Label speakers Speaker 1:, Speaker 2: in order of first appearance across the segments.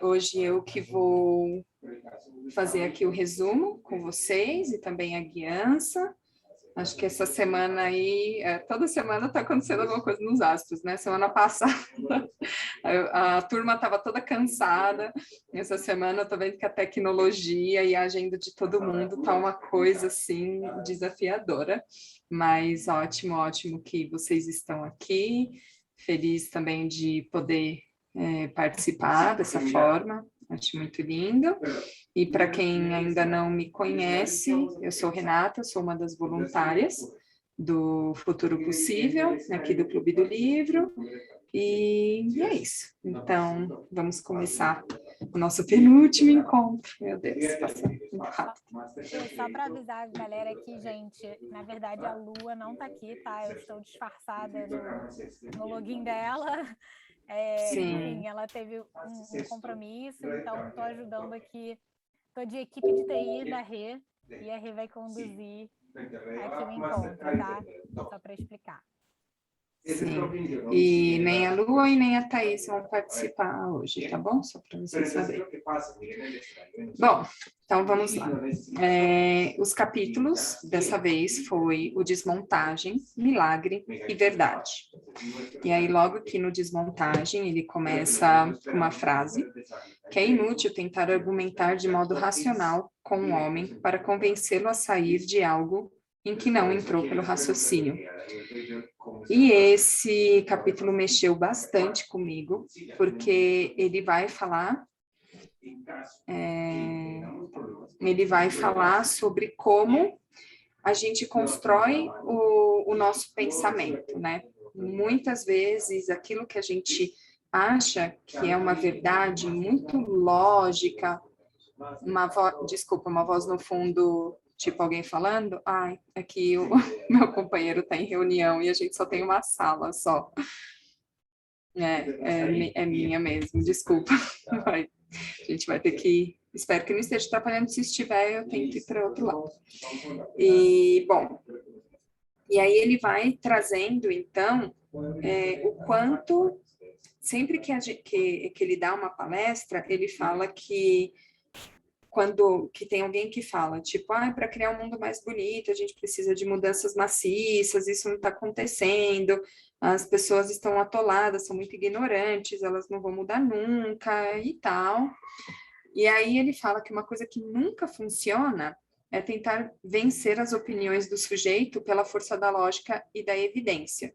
Speaker 1: Hoje eu que vou fazer aqui o resumo com vocês e também a guiança. Acho que essa semana aí, toda semana está acontecendo alguma coisa nos astros, né? Semana passada a turma estava toda cansada. Essa semana eu estou vendo que a tecnologia e a agenda de todo mundo está uma coisa assim desafiadora. Mas ótimo, ótimo que vocês estão aqui. Feliz também de poder participar dessa forma. Acho muito lindo. E para quem ainda não me conhece, eu sou Renata, sou uma das voluntárias do Futuro Possível, aqui do Clube do Livro, e é isso. Então, vamos começar o nosso penúltimo encontro. Meu Deus, passa muito rápido.
Speaker 2: Só para avisar a galera aqui, gente, na verdade a Lua não está aqui, tá? Eu estou disfarçada no login dela. Enfim, ela teve um compromisso, então estou ajudando aqui. Estou de equipe de TI da Rê, e a Rê vai conduzir aqui o encontro, tá? Só para explicar.
Speaker 1: Sim, e nem a Lua e nem a Thaís vão participar hoje, tá bom? Só para vocês saberem. Bom, então vamos lá. Os capítulos, dessa vez, foi o Desmontagem, Milagre e Verdade. E aí, logo aqui no Desmontagem, ele começa com uma frase, que é inútil tentar argumentar de modo racional com um homem para convencê-lo a sair de algo em que não entrou pelo raciocínio. E esse capítulo mexeu bastante comigo, porque ele vai falar sobre como a gente constrói o nosso pensamento, né? Muitas vezes, aquilo que a gente acha que é uma verdade muito lógica, uma voz no fundo, tipo alguém falando, aqui o meu companheiro está em reunião e a gente só tem uma sala só. É minha mesmo, desculpa. A gente vai ter que... Espero que não esteja atrapalhando. Se estiver, eu tento ir para outro lado. E, bom, e aí ele vai trazendo, então, o quanto, sempre que ele dá uma palestra, ele fala que que tem alguém que fala, tipo, para criar um mundo mais bonito, a gente precisa de mudanças maciças, isso não está acontecendo, as pessoas estão atoladas, são muito ignorantes, elas não vão mudar nunca e tal. E aí ele fala que uma coisa que nunca funciona é tentar vencer as opiniões do sujeito pela força da lógica e da evidência.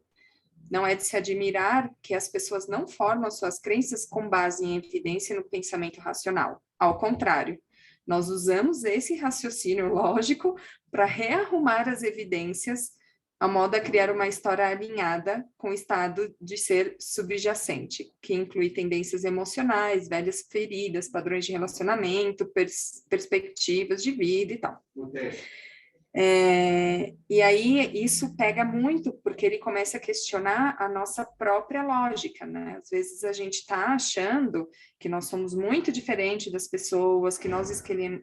Speaker 1: Não é de se admirar que as pessoas não formam suas crenças com base em evidência no pensamento racional. Ao contrário, nós usamos esse raciocínio lógico para rearrumar as evidências, a modo a criar uma história alinhada com o estado de ser subjacente, que inclui tendências emocionais, velhas feridas, padrões de relacionamento, perspectivas de vida e tal. E aí isso pega muito, porque ele começa a questionar a nossa própria lógica, né? Às vezes a gente está achando que nós somos muito diferentes das pessoas, que nós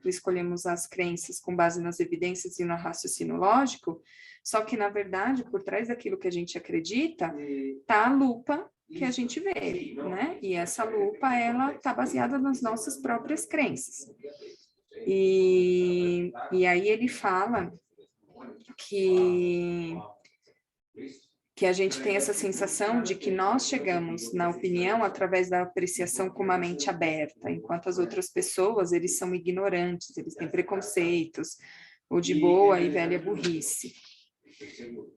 Speaker 1: escolhemos as crenças com base nas evidências e no raciocínio lógico, só que, na verdade, por trás daquilo que a gente acredita, está a lupa que a gente vê, né? E essa lupa, ela está baseada nas nossas próprias crenças. E aí ele fala que a gente tem essa sensação de que nós chegamos na opinião através da apreciação com uma mente aberta, enquanto as outras pessoas, eles são ignorantes, eles têm preconceitos, ou de boa e velha burrice.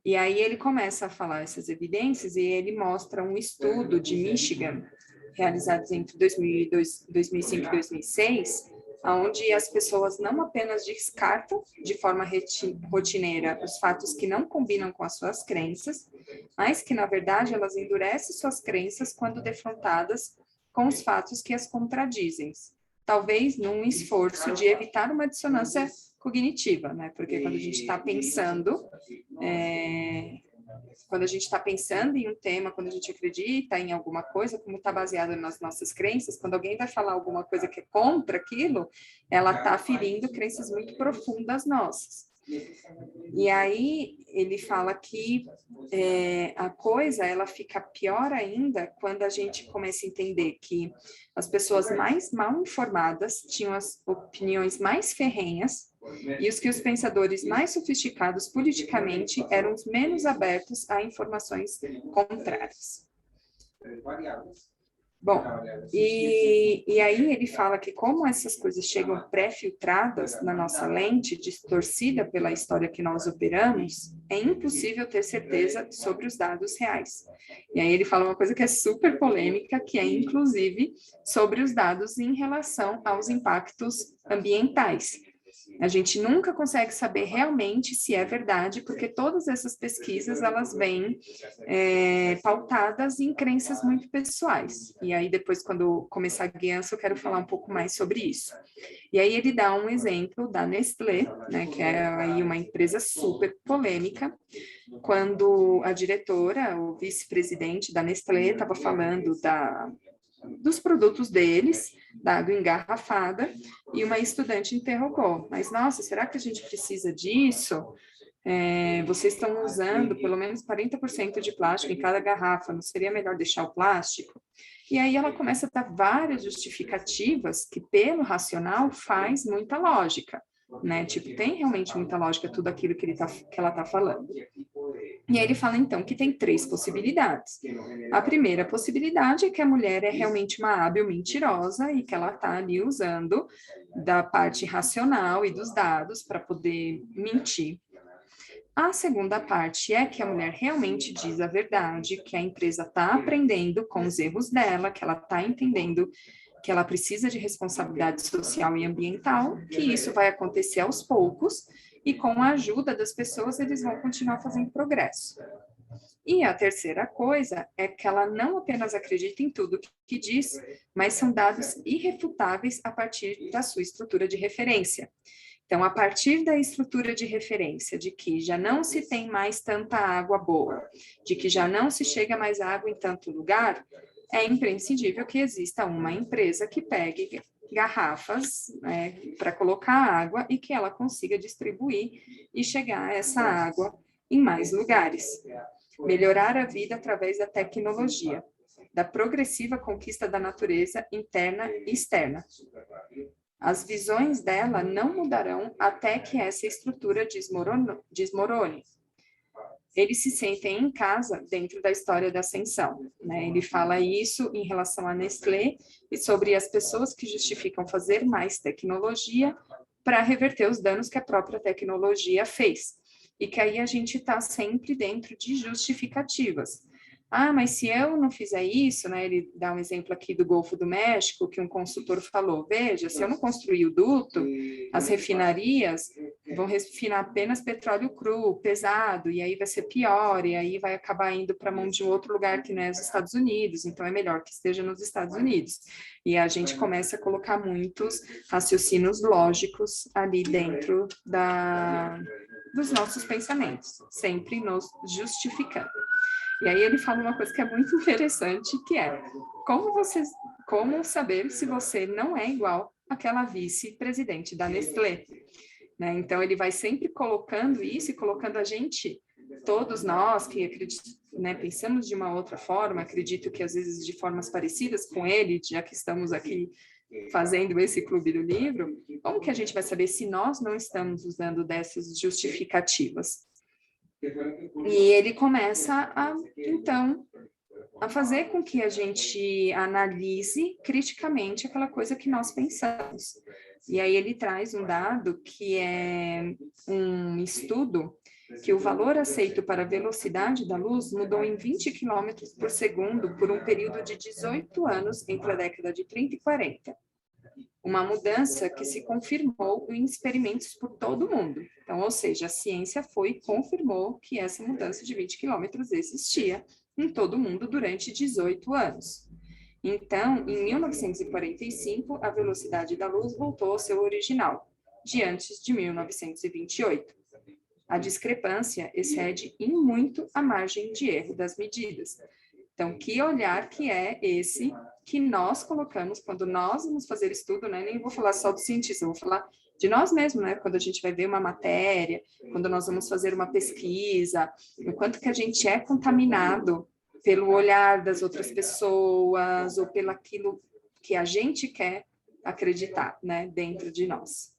Speaker 1: E aí ele começa a falar essas evidências e ele mostra um estudo de Michigan, realizado entre 2005 e 2006, onde as pessoas não apenas descartam de forma rotineira os fatos que não combinam com as suas crenças, mas que, na verdade, elas endurecem suas crenças quando defrontadas com os fatos que as contradizem, talvez num esforço de evitar uma dissonância cognitiva, né? Porque quando a gente está pensando, em um tema, quando a gente acredita em alguma coisa, como está baseado nas nossas crenças, quando alguém vai falar alguma coisa que é contra aquilo, ela está ferindo crenças muito profundas nossas. E aí ele fala que a coisa ela fica pior ainda quando a gente começa a entender que as pessoas mais mal informadas tinham as opiniões mais ferrenhas e os pensadores mais sofisticados politicamente eram os menos abertos a informações contrárias. Bom, e aí ele fala que como essas coisas chegam pré-filtradas na nossa lente, distorcida pela história que nós operamos, é impossível ter certeza sobre os dados reais. E aí ele fala uma coisa que é super polêmica, que é inclusive sobre os dados em relação aos impactos ambientais. A gente nunca consegue saber realmente se é verdade, porque todas essas pesquisas, elas vêm pautadas em crenças muito pessoais. E aí, depois, quando começar a guiança, eu quero falar um pouco mais sobre isso. E aí, ele dá um exemplo da Nestlé, né, que é aí uma empresa super polêmica, quando a diretora, o vice-presidente da Nestlé, estava falando dos produtos deles, da água engarrafada, e uma estudante interrogou, mas nossa, será que a gente precisa disso? Vocês estão usando pelo menos 40% de plástico em cada garrafa, não seria melhor deixar o plástico? E aí ela começa a dar várias justificativas que, pelo racional, faz muita lógica, né? Tipo, tem realmente muita lógica tudo aquilo que ela está falando. E aí ele fala, então, que tem 3 possibilidades. A primeira possibilidade é que a mulher é realmente uma hábil mentirosa e que ela está ali usando da parte racional e dos dados para poder mentir. A segunda parte é que a mulher realmente diz a verdade, que a empresa está aprendendo com os erros dela, que ela está entendendo que ela precisa de responsabilidade social e ambiental, que isso vai acontecer aos poucos, e com a ajuda das pessoas eles vão continuar fazendo progresso. E a terceira coisa é que ela não apenas acredita em tudo que diz, mas são dados irrefutáveis a partir da sua estrutura de referência. Então, a partir da estrutura de referência de que já não se tem mais tanta água boa, de que já não se chega mais água em tanto lugar, é imprescindível que exista uma empresa que pegue garrafas para colocar água e que ela consiga distribuir e chegar essa água em mais lugares. Melhorar a vida através da tecnologia, da progressiva conquista da natureza interna e externa. As visões dela não mudarão até que essa estrutura desmorone. Eles se sentem em casa dentro da história da ascensão, né? Ele fala isso em relação à Nestlé e sobre as pessoas que justificam fazer mais tecnologia para reverter os danos que a própria tecnologia fez. E que aí a gente está sempre dentro de justificativas. Ah, mas se eu não fizer isso, né? Ele dá um exemplo aqui do Golfo do México, que um consultor falou, veja, se eu não construir o duto, as refinarias vão refinar apenas petróleo cru, pesado, e aí vai ser pior, e aí vai acabar indo para a mão de um outro lugar que não é os Estados Unidos, então é melhor que esteja nos Estados Unidos. E a gente começa a colocar muitos raciocínios lógicos ali dentro dos nossos pensamentos, sempre nos justificando. E aí ele fala uma coisa que é muito interessante, que é como saber se você não é igual àquela vice-presidente da Nestlé, né? Então ele vai sempre colocando isso e colocando a gente, todos nós que pensamos de uma outra forma, acredito que às vezes de formas parecidas com ele, já que estamos aqui fazendo esse clube do livro, como que a gente vai saber se nós não estamos usando dessas justificativas? E ele começa então, a fazer com que a gente analise criticamente aquela coisa que nós pensamos. E aí ele traz um dado que é um estudo que o valor aceito para a velocidade da luz mudou em 20 km por segundo por um período de 18 anos entre a década de 30 e 40. Uma mudança que se confirmou em experimentos por todo o mundo. Então, ou seja, a ciência confirmou que essa mudança de 20 quilômetros existia em todo o mundo durante 18 anos. Então, em 1945, a velocidade da luz voltou ao seu original, de antes de 1928. A discrepância excede em muito a margem de erro das medidas. Então, que olhar que é esse que nós colocamos quando nós vamos fazer estudo, né? Nem vou falar só do cientista, vou falar de nós mesmos, né? Quando a gente vai ver uma matéria, quando nós vamos fazer uma pesquisa, o quanto que a gente é contaminado pelo olhar das outras pessoas ou pelo aquilo que a gente quer acreditar, né, dentro de nós.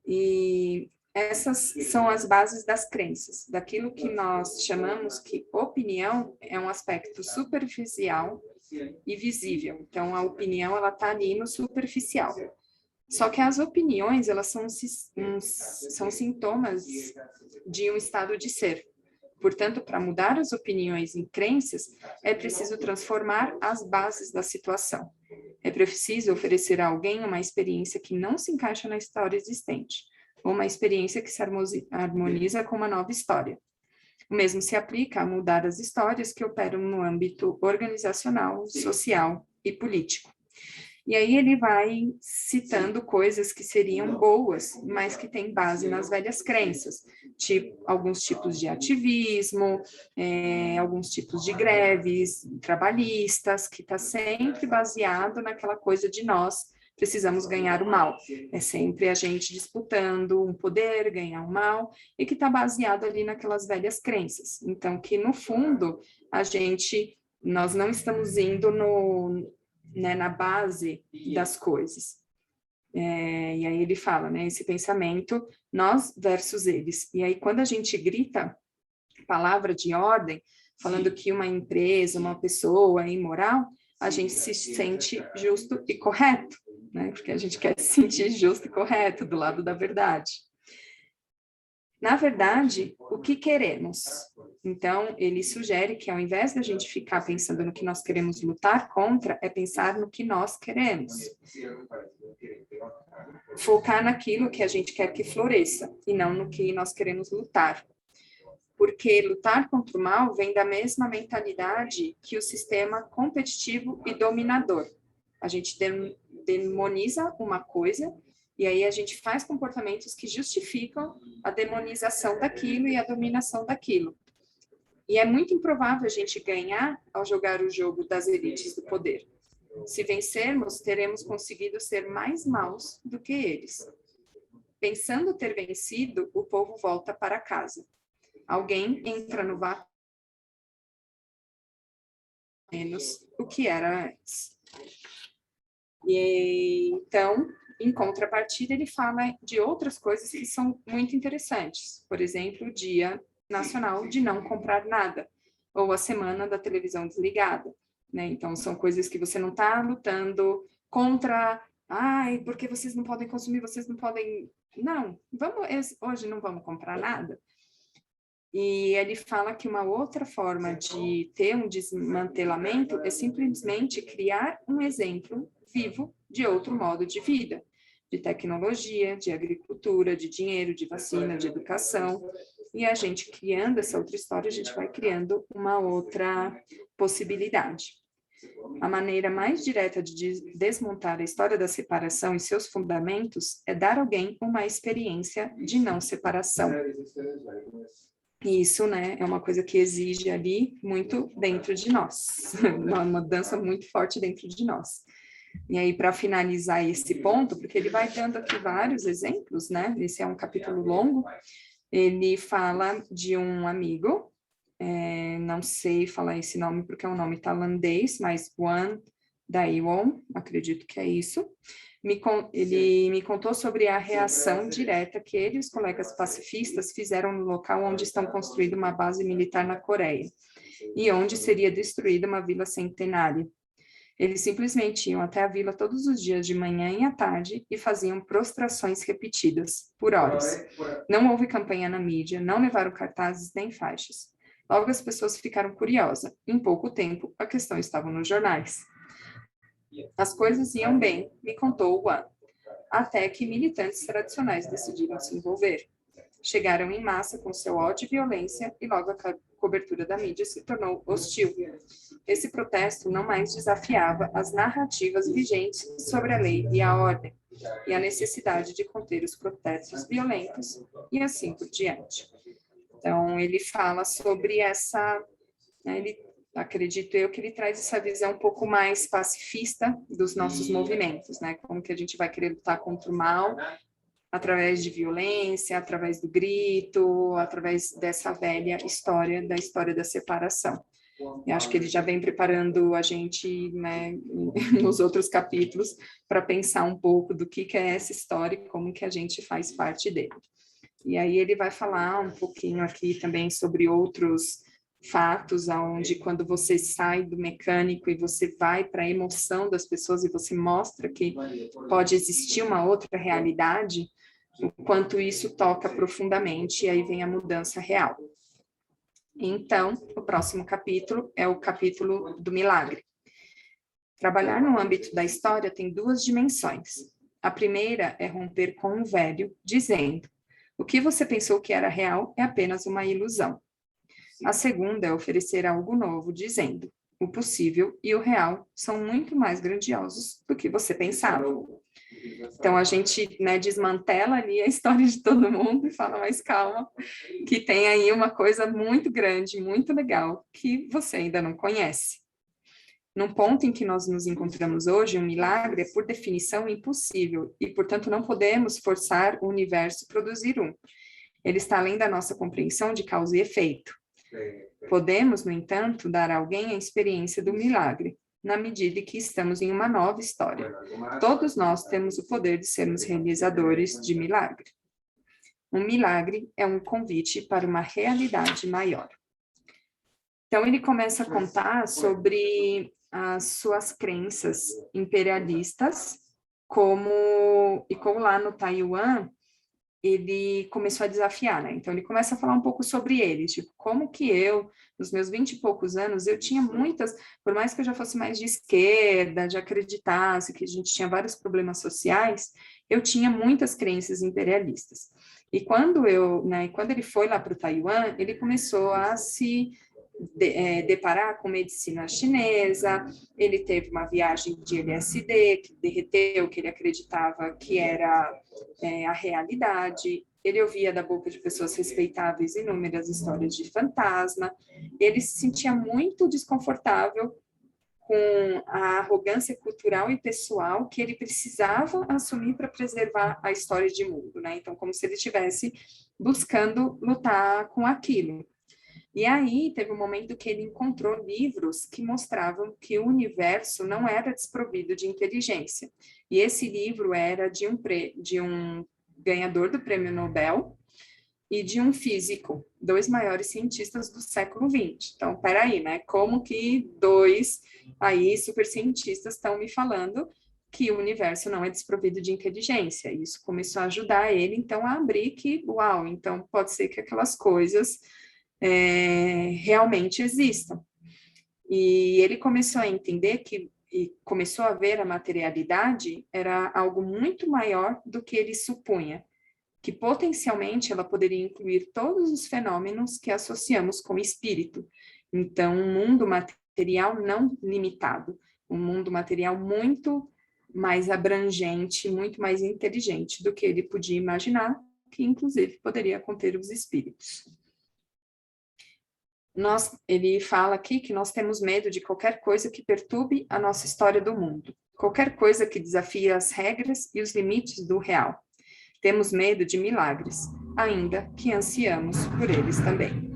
Speaker 1: E essas são as bases das crenças, daquilo que nós chamamos que opinião é um aspecto superficial e visível. Então, a opinião, ela está ali no superficial. Só que as opiniões, elas são sintomas de um estado de ser. Portanto, para mudar as opiniões em crenças, é preciso transformar as bases da situação. É preciso oferecer a alguém uma experiência que não se encaixa na história existente, ou uma experiência que se harmoniza com uma nova história. O mesmo se aplica a mudar as histórias que operam no âmbito organizacional, social e político. E aí ele vai citando coisas que seriam boas, mas que têm base nas velhas crenças, tipo alguns tipos de ativismo, alguns tipos de greves trabalhistas, que está sempre baseado naquela coisa de nós precisamos ganhar o mal. É sempre a gente disputando um poder, ganhar o mal, e que está baseado ali naquelas velhas crenças. Então, que no fundo, nós não estamos indo na base das coisas. E aí ele fala, né, esse pensamento, nós versus eles. E aí quando a gente grita palavra de ordem, falando que uma empresa, uma pessoa é imoral, a gente se sente justo e correto, né, porque a gente quer se sentir justo e correto, do lado da verdade. Na verdade, o que queremos? Então, ele sugere que ao invés da gente ficar pensando no que nós queremos lutar contra, é pensar no que nós queremos. Focar naquilo que a gente quer que floresça, e não no que nós queremos lutar. Porque lutar contra o mal vem da mesma mentalidade que o sistema competitivo e dominador. A gente demoniza uma coisa, e aí a gente faz comportamentos que justificam a demonização daquilo e a dominação daquilo. E é muito improvável a gente ganhar ao jogar o jogo das elites do poder. Se vencermos, teremos conseguido ser mais maus do que eles. Pensando ter vencido, o povo volta para casa. Alguém entra no vácuo menos o que era antes. E então, em contrapartida, ele fala de outras coisas que são muito interessantes. Por exemplo, o Dia Nacional de Não Comprar Nada, ou a Semana da Televisão Desligada, né? Então, são coisas que você não está lutando contra, porque vocês não podem consumir, vocês não podem... Não, hoje não vamos comprar nada. E ele fala que uma outra forma de ter um desmantelamento é simplesmente criar um exemplo vivo de outro modo de vida, de tecnologia, de agricultura, de dinheiro, de vacina, de educação. E a gente criando essa outra história, a gente vai criando uma outra possibilidade. A maneira mais direta de desmontar a história da separação e seus fundamentos é dar a alguém uma experiência de não separação. Isso, né, é uma coisa que exige ali muito dentro de nós, uma mudança muito forte dentro de nós. E aí, para finalizar esse ponto, porque ele vai dando aqui vários exemplos, né, esse é um capítulo longo, ele fala de um amigo, não sei falar esse nome porque é um nome tailandês, mas Juan Daiwon, acredito que é isso. Ele me contou sobre a reação direta que ele e os colegas pacifistas fizeram no local onde estão construindo uma base militar na Coreia, e onde seria destruída uma vila centenária. Eles simplesmente iam até a vila todos os dias de manhã e à tarde e faziam prostrações repetidas, por horas. Não houve campanha na mídia, não levaram cartazes nem faixas. Logo as pessoas ficaram curiosas. Em pouco tempo, a questão estava nos jornais. As coisas iam bem, me contou o Juan, até que militantes tradicionais decidiram se envolver. Chegaram em massa com seu ódio e violência e logo a cobertura da mídia se tornou hostil. Esse protesto não mais desafiava as narrativas vigentes sobre a lei e a ordem, e a necessidade de conter os protestos violentos e assim por diante. Então, ele fala sobre essa... acredito eu que ele traz essa visão um pouco mais pacifista dos nossos movimentos, né? Como que a gente vai querer lutar contra o mal através de violência, através do grito, através dessa velha história da separação. Eu acho que ele já vem preparando a gente, né, nos outros capítulos, para pensar um pouco do que é essa história e como que a gente faz parte dele. E aí ele vai falar um pouquinho aqui também sobre outros fatos, onde quando você sai do mecânico e você vai para a emoção das pessoas e você mostra que pode existir uma outra realidade, o quanto isso toca profundamente, e aí vem a mudança real. Então, o próximo capítulo é o capítulo do milagre. Trabalhar no âmbito da história tem duas dimensões. A primeira é romper com o velho, dizendo: o que você pensou que era real é apenas uma ilusão. A segunda é oferecer algo novo, dizendo: o possível e o real são muito mais grandiosos do que você pensava. Então, a gente, né, desmantela ali a história de todo mundo e fala, mas calma, que tem aí uma coisa muito grande, muito legal, que você ainda não conhece. Num ponto em que nós nos encontramos hoje, um milagre é, por definição, impossível, e, portanto, não podemos forçar o universo a produzir um. Ele está além da nossa compreensão de causa e efeito. Podemos, no entanto, dar a alguém a experiência do milagre, na medida em que estamos em uma nova história. Todos nós temos o poder de sermos realizadores de milagre. Um milagre é um convite para uma realidade maior. Então, ele começa a contar sobre as suas crenças imperialistas, como lá no Taiwan, ele começou a desafiar, né? Então, ele começa a falar um pouco sobre eles, tipo, como que eu, nos meus 20 e poucos anos, eu tinha muitas, por mais que eu já fosse mais de esquerda, de acreditasse que a gente tinha vários problemas sociais, eu tinha muitas crenças imperialistas. E quando ele foi lá para o Taiwan, ele começou a se deparar com medicina chinesa, ele teve uma viagem de LSD, que derreteu, que ele acreditava que era a realidade, ele ouvia da boca de pessoas respeitáveis inúmeras histórias de fantasma, ele se sentia muito desconfortável com a arrogância cultural e pessoal que ele precisava assumir para preservar a história de mundo, né? Então, como se ele estivesse buscando lutar com aquilo. E aí teve um momento que ele encontrou livros que mostravam que o universo não era desprovido de inteligência. E esse livro era de um ganhador do Prêmio Nobel e de um físico, dois maiores cientistas do século XX. Então, peraí, né? Como que dois aí super cientistas estão me falando que o universo não é desprovido de inteligência? Isso começou a ajudar ele, então, a abrir que, uau, então pode ser que aquelas coisas realmente existam. E ele começou a entender e começou a ver a materialidade era algo muito maior do que ele supunha, que potencialmente ela poderia incluir todos os fenômenos que associamos com o espírito. Então, um mundo material não limitado, um mundo material muito mais abrangente, muito mais inteligente do que ele podia imaginar, que inclusive poderia conter os espíritos. Ele fala aqui que nós temos medo de qualquer coisa que perturbe a nossa história do mundo, qualquer coisa que desafie as regras e os limites do real. Temos medo de milagres, ainda que ansiamos por eles também.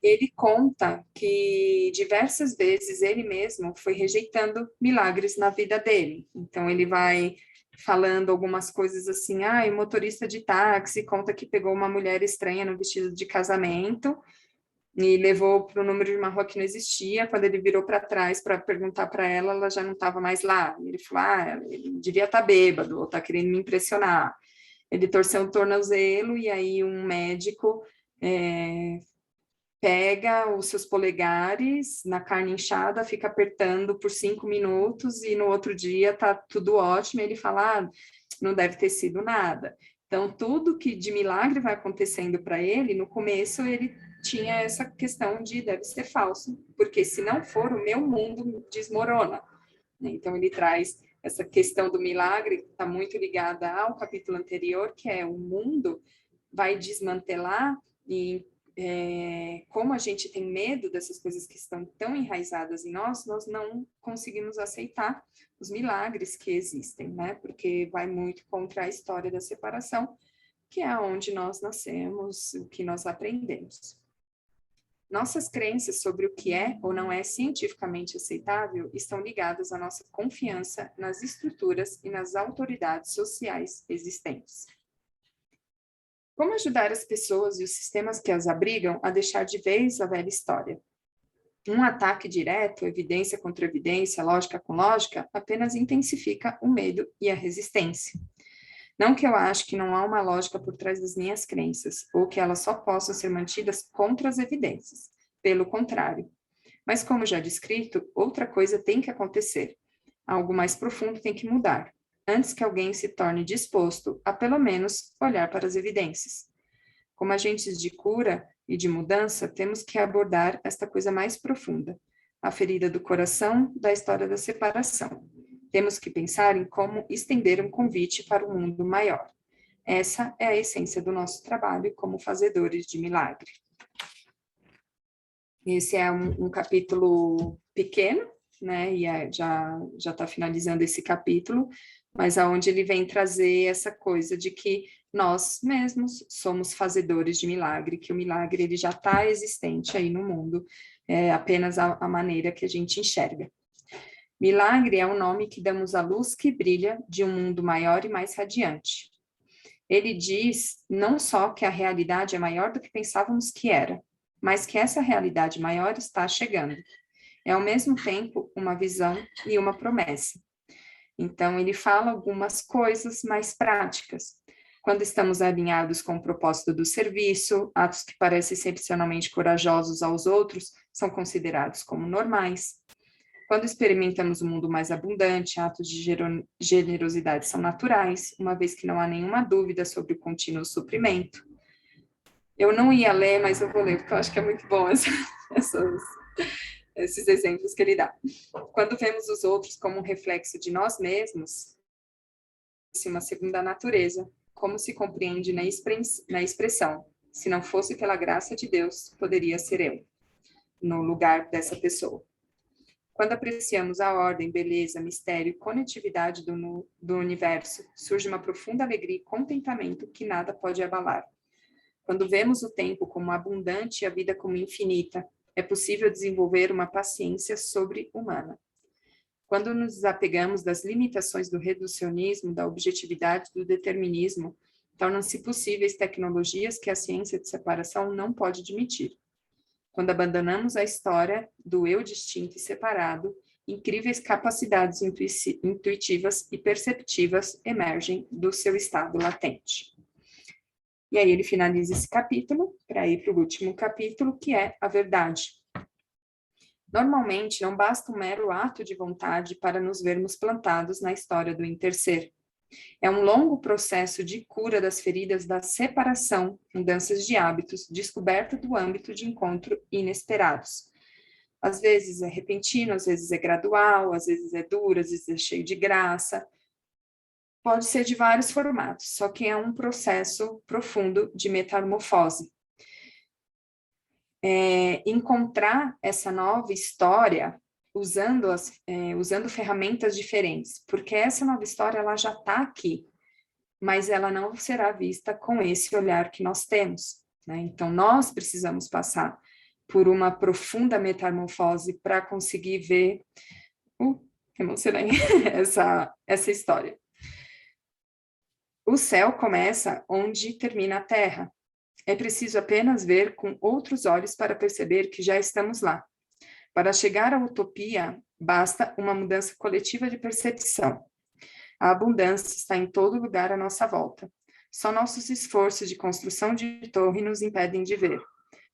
Speaker 1: Ele conta que diversas vezes ele mesmo foi rejeitando milagres na vida dele. Então, ele vai falando algumas coisas assim, o motorista de táxi conta que pegou uma mulher estranha no vestido de casamento e levou para o número de uma rua que não existia. Quando ele virou para trás para perguntar para ela, ela já não estava mais lá. Ele falou, ele devia estar bêbado, ou está querendo me impressionar. Ele torceu o tornozelo e aí um médico pega os seus polegares na carne inchada, fica apertando por 5 minutos e no outro dia tá tudo ótimo. E ele fala, não deve ter sido nada. Então, tudo que de milagre vai acontecendo para ele, no começo ele tinha essa questão de deve ser falso, porque se não for, o meu mundo desmorona. Então, ele traz essa questão do milagre, que está muito ligada ao capítulo anterior, que é o mundo vai desmantelar e como a gente tem medo dessas coisas que estão tão enraizadas em nós, nós não conseguimos aceitar os milagres que existem, né? Porque vai muito contra a história da separação, que é onde nós nascemos, o que nós aprendemos. Nossas crenças sobre o que é ou não é cientificamente aceitável estão ligadas à nossa confiança nas estruturas e nas autoridades sociais existentes. Como ajudar as pessoas e os sistemas que as abrigam a deixar de vez a velha história? Um ataque direto, evidência contra evidência, lógica com lógica, apenas intensifica o medo e a resistência. Não que eu acho que não há uma lógica por trás das minhas crenças, ou que elas só possam ser mantidas contra as evidências. Pelo contrário. Mas, como já descrito, outra coisa tem que acontecer. Algo mais profundo tem que mudar, antes que alguém se torne disposto a, pelo menos, olhar para as evidências. Como agentes de cura e de mudança, temos que abordar esta coisa mais profunda, a ferida do coração da história da separação. Temos que pensar em como estender um convite para um mundo maior. Essa é a essência do nosso trabalho como fazedores de milagre. Esse é um capítulo pequeno, né? E já está finalizando esse capítulo, mas aonde ele vem trazer essa coisa de que nós mesmos somos fazedores de milagre, que o milagre ele já está existente aí no mundo, é apenas a maneira que a gente enxerga. Milagre é o nome que damos à luz que brilha de um mundo maior e mais radiante. Ele diz não só que a realidade é maior do que pensávamos que era, mas que essa realidade maior está chegando. É ao mesmo tempo uma visão e uma promessa. Então, ele fala algumas coisas mais práticas. Quando estamos alinhados com o propósito do serviço, atos que parecem excepcionalmente corajosos aos outros são considerados como normais. Quando experimentamos um mundo mais abundante, atos de generosidade são naturais, uma vez que não há nenhuma dúvida sobre o contínuo suprimento. Eu não ia ler, mas eu vou ler, porque eu acho que é muito bom esses exemplos que ele dá. Quando vemos os outros como um reflexo de nós mesmos, uma segunda natureza, como se compreende na expressão, se não fosse pela graça de Deus, poderia ser eu, no lugar dessa pessoa. Quando apreciamos a ordem, beleza, mistério e conectividade do universo, surge uma profunda alegria e contentamento que nada pode abalar. Quando vemos o tempo como abundante e a vida como infinita, é possível desenvolver uma paciência sobre-humana. Quando nos desapegamos das limitações do reducionismo, da objetividade, do determinismo, tornam-se possíveis tecnologias que a ciência de separação não pode admitir. Quando abandonamos a história do eu distinto e separado, incríveis capacidades intuitivas e perceptivas emergem do seu estado latente. E aí ele finaliza esse capítulo para ir para o último capítulo, que é a verdade. Normalmente, não basta um mero ato de vontade para nos vermos plantados na história do interser. É um longo processo de cura das feridas da separação, mudanças de hábitos, descoberta do âmbito de encontro inesperados. Às vezes é repentino, às vezes é gradual, às vezes é duro, às vezes é cheio de graça. Pode ser de vários formatos, só que é um processo profundo de metamorfose. Encontrar essa nova história usando ferramentas diferentes, porque essa nova história ela já está aqui, mas ela não será vista com esse olhar que nós temos, né? Então, nós precisamos passar por uma profunda metamorfose para conseguir ver emocionante, essa história. O céu começa onde termina a terra. É preciso apenas ver com outros olhos para perceber que já estamos lá. Para chegar à utopia, basta uma mudança coletiva de percepção. A abundância está em todo lugar à nossa volta. Só nossos esforços de construção de torre nos impedem de ver,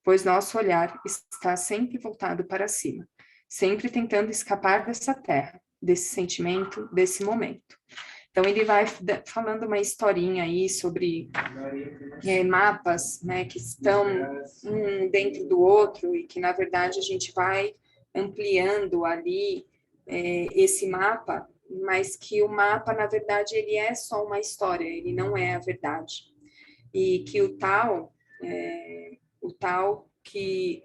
Speaker 1: pois nosso olhar está sempre voltado para cima, sempre tentando escapar dessa terra, desse sentimento, desse momento. Então, ele vai falando uma historinha aí sobre mapas, né, que estão um dentro do outro e que, na verdade, a gente vai ampliando ali esse mapa, mas que o mapa, na verdade, ele é só uma história, ele não é a verdade. E que o tal, o tal que...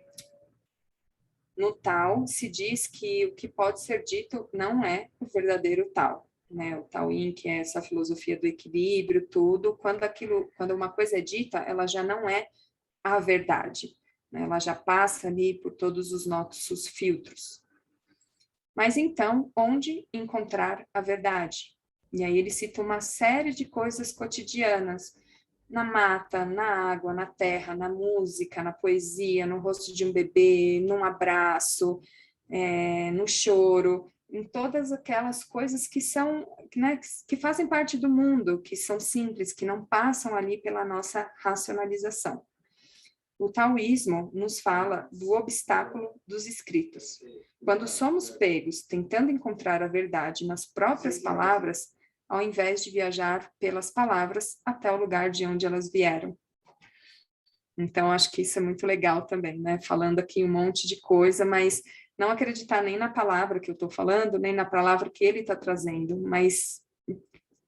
Speaker 1: No tal, se diz que o que pode ser dito não é o verdadeiro tal, né? O Taoyin, que é essa filosofia do equilíbrio, tudo, quando uma coisa é dita, ela já não é a verdade, né? Ela já passa ali por todos os nossos filtros. Mas então, onde encontrar a verdade? E aí ele cita uma série de coisas cotidianas, na mata, na água, na terra, na música, na poesia, no rosto de um bebê, num abraço, no choro, em todas aquelas coisas que são, né, que fazem parte do mundo, que são simples, que não passam ali pela nossa racionalização. O taoísmo nos fala do obstáculo dos escritos. Quando somos pegos tentando encontrar a verdade nas próprias palavras, ao invés de viajar pelas palavras até o lugar de onde elas vieram. Então, acho que isso é muito legal também, né? Falando aqui um monte de coisa, mas não acreditar nem na palavra que eu estou falando, nem na palavra que ele está trazendo, mas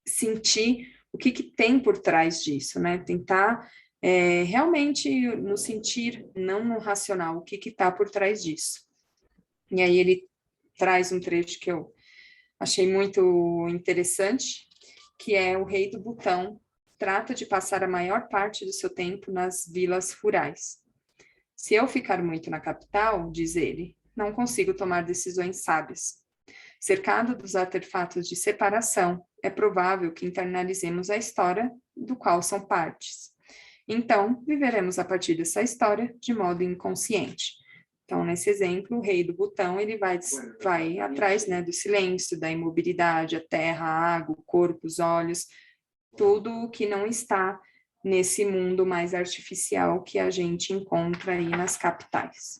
Speaker 1: sentir o que tem por trás disso, né? Tentar realmente no sentir, não no racional, o que está por trás disso. E aí ele traz um trecho que eu achei muito interessante, que é o rei do Butão trata de passar a maior parte do seu tempo nas vilas rurais. Se eu ficar muito na capital, diz ele, não consigo tomar decisões sábias. Cercado dos artefatos de separação, é provável que internalizemos a história do qual são partes. Então, viveremos a partir dessa história de modo inconsciente. Então, nesse exemplo, o rei do Butão, ele vai atrás, né, do silêncio, da imobilidade, a terra, a água, o corpo, os olhos, tudo o que não está nesse mundo mais artificial que a gente encontra aí nas capitais.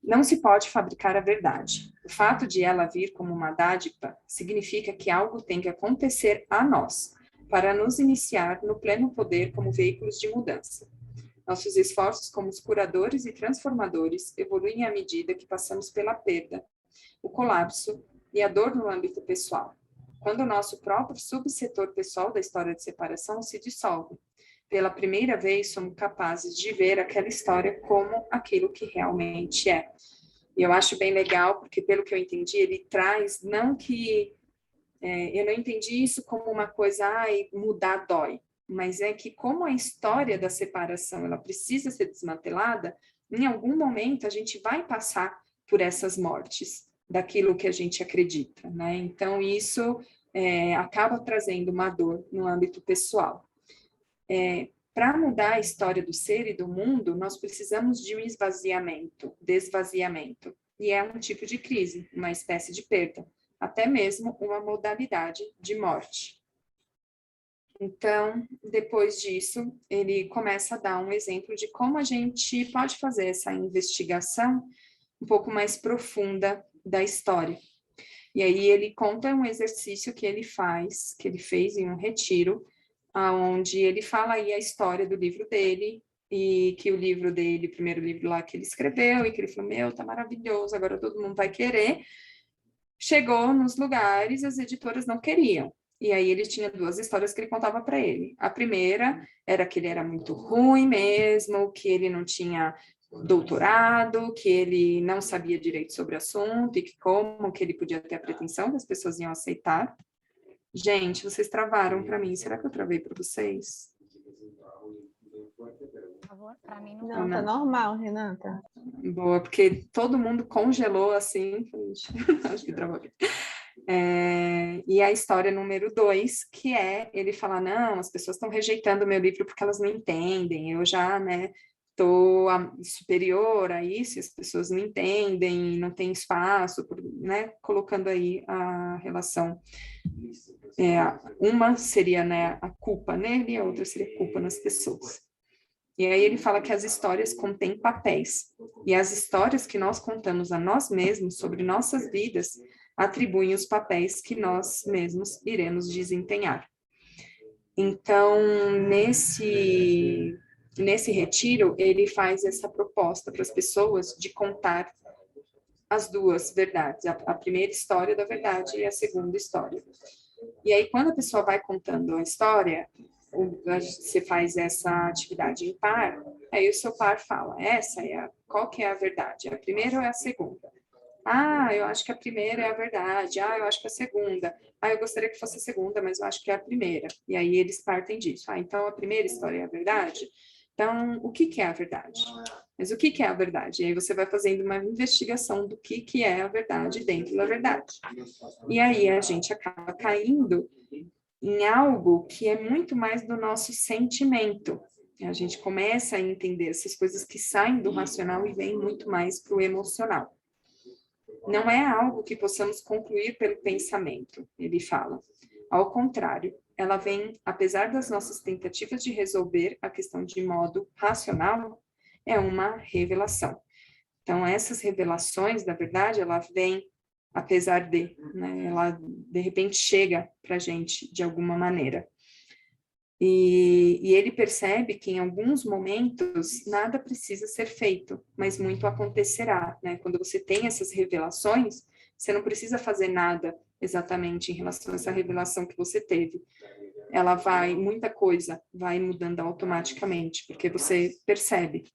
Speaker 1: Não se pode fabricar a verdade. O fato de ela vir como uma dádiva significa que algo tem que acontecer a nós, para nos iniciar no pleno poder como veículos de mudança. Nossos esforços como curadores e transformadores evoluem à medida que passamos pela perda, o colapso e a dor no âmbito pessoal. Quando o nosso próprio subsetor pessoal da história de separação se dissolve, pela primeira vez somos capazes de ver aquela história como aquilo que realmente é. E eu acho bem legal, porque pelo que eu entendi, ele traz, não que... eu não entendi isso como uma coisa, mudar dói, mas é que como a história da separação, ela precisa ser desmantelada, em algum momento a gente vai passar por essas mortes, daquilo que a gente acredita, né? Então, isso acaba trazendo uma dor no âmbito pessoal. Para mudar a história do ser e do mundo, nós precisamos de um esvaziamento, desvaziamento. E é um tipo de crise, uma espécie de perda, até mesmo uma modalidade de morte. Então, depois disso, ele começa a dar um exemplo de como a gente pode fazer essa investigação um pouco mais profunda da história. E aí ele conta um exercício que ele fez em um retiro, onde ele fala aí a história do livro dele, e que o livro dele, o primeiro livro lá que ele escreveu, e que ele falou, tá maravilhoso, agora todo mundo vai querer. Chegou nos lugares, as editoras não queriam. E aí ele tinha duas histórias que ele contava para ele. A primeira era que ele era muito ruim mesmo, que ele não tinha doutorado, que ele não sabia direito sobre o assunto, e que como que ele podia ter a pretensão que as pessoas iam aceitar. Gente, vocês travaram para mim. Será que eu travei para vocês?
Speaker 2: Para mim não.
Speaker 3: Não, tá normal, Renata.
Speaker 1: Boa, porque todo mundo congelou assim. Acho que travou aqui. E a história número 2, que é ele falar, não, as pessoas estão rejeitando o meu livro porque elas não entendem, eu já, né, estou superior a isso, as pessoas não entendem, não tem espaço, né, colocando aí a relação. Uma seria, né, a culpa nele, a outra seria a culpa nas pessoas. E aí ele fala que as histórias contêm papéis, e as histórias que nós contamos a nós mesmos sobre nossas vidas atribuem os papéis que nós mesmos iremos desempenhar. Então, nesse retiro, ele faz essa proposta para as pessoas de contar as duas verdades, a primeira história da verdade e a segunda história. E aí, quando a pessoa vai contando a história, você faz essa atividade em par, aí o seu par fala, qual que é a verdade? A primeira ou é a segunda? Ah, eu acho que a primeira é a verdade. Ah, eu acho que a segunda. Ah, eu gostaria que fosse a segunda, mas eu acho que é a primeira. E aí eles partem disso. Ah, então a primeira história é a verdade? Então, o que é a verdade? Mas o que é a verdade? E aí você vai fazendo uma investigação do que é a verdade dentro da verdade. E aí a gente acaba caindo em algo que é muito mais do nosso sentimento. A gente começa a entender essas coisas que saem do racional e vêm muito mais para o emocional. Não é algo que possamos concluir pelo pensamento, ele fala. Ao contrário, ela vem, apesar das nossas tentativas de resolver a questão de modo racional, é uma revelação. Então, essas revelações, da verdade, ela vem apesar de, né? Ela, de repente, chega para a gente de alguma maneira. E ele percebe que em alguns momentos nada precisa ser feito, mas muito acontecerá, né? Quando você tem essas revelações, você não precisa fazer nada exatamente em relação a essa revelação que você teve. Muita coisa vai mudando automaticamente, porque você percebe.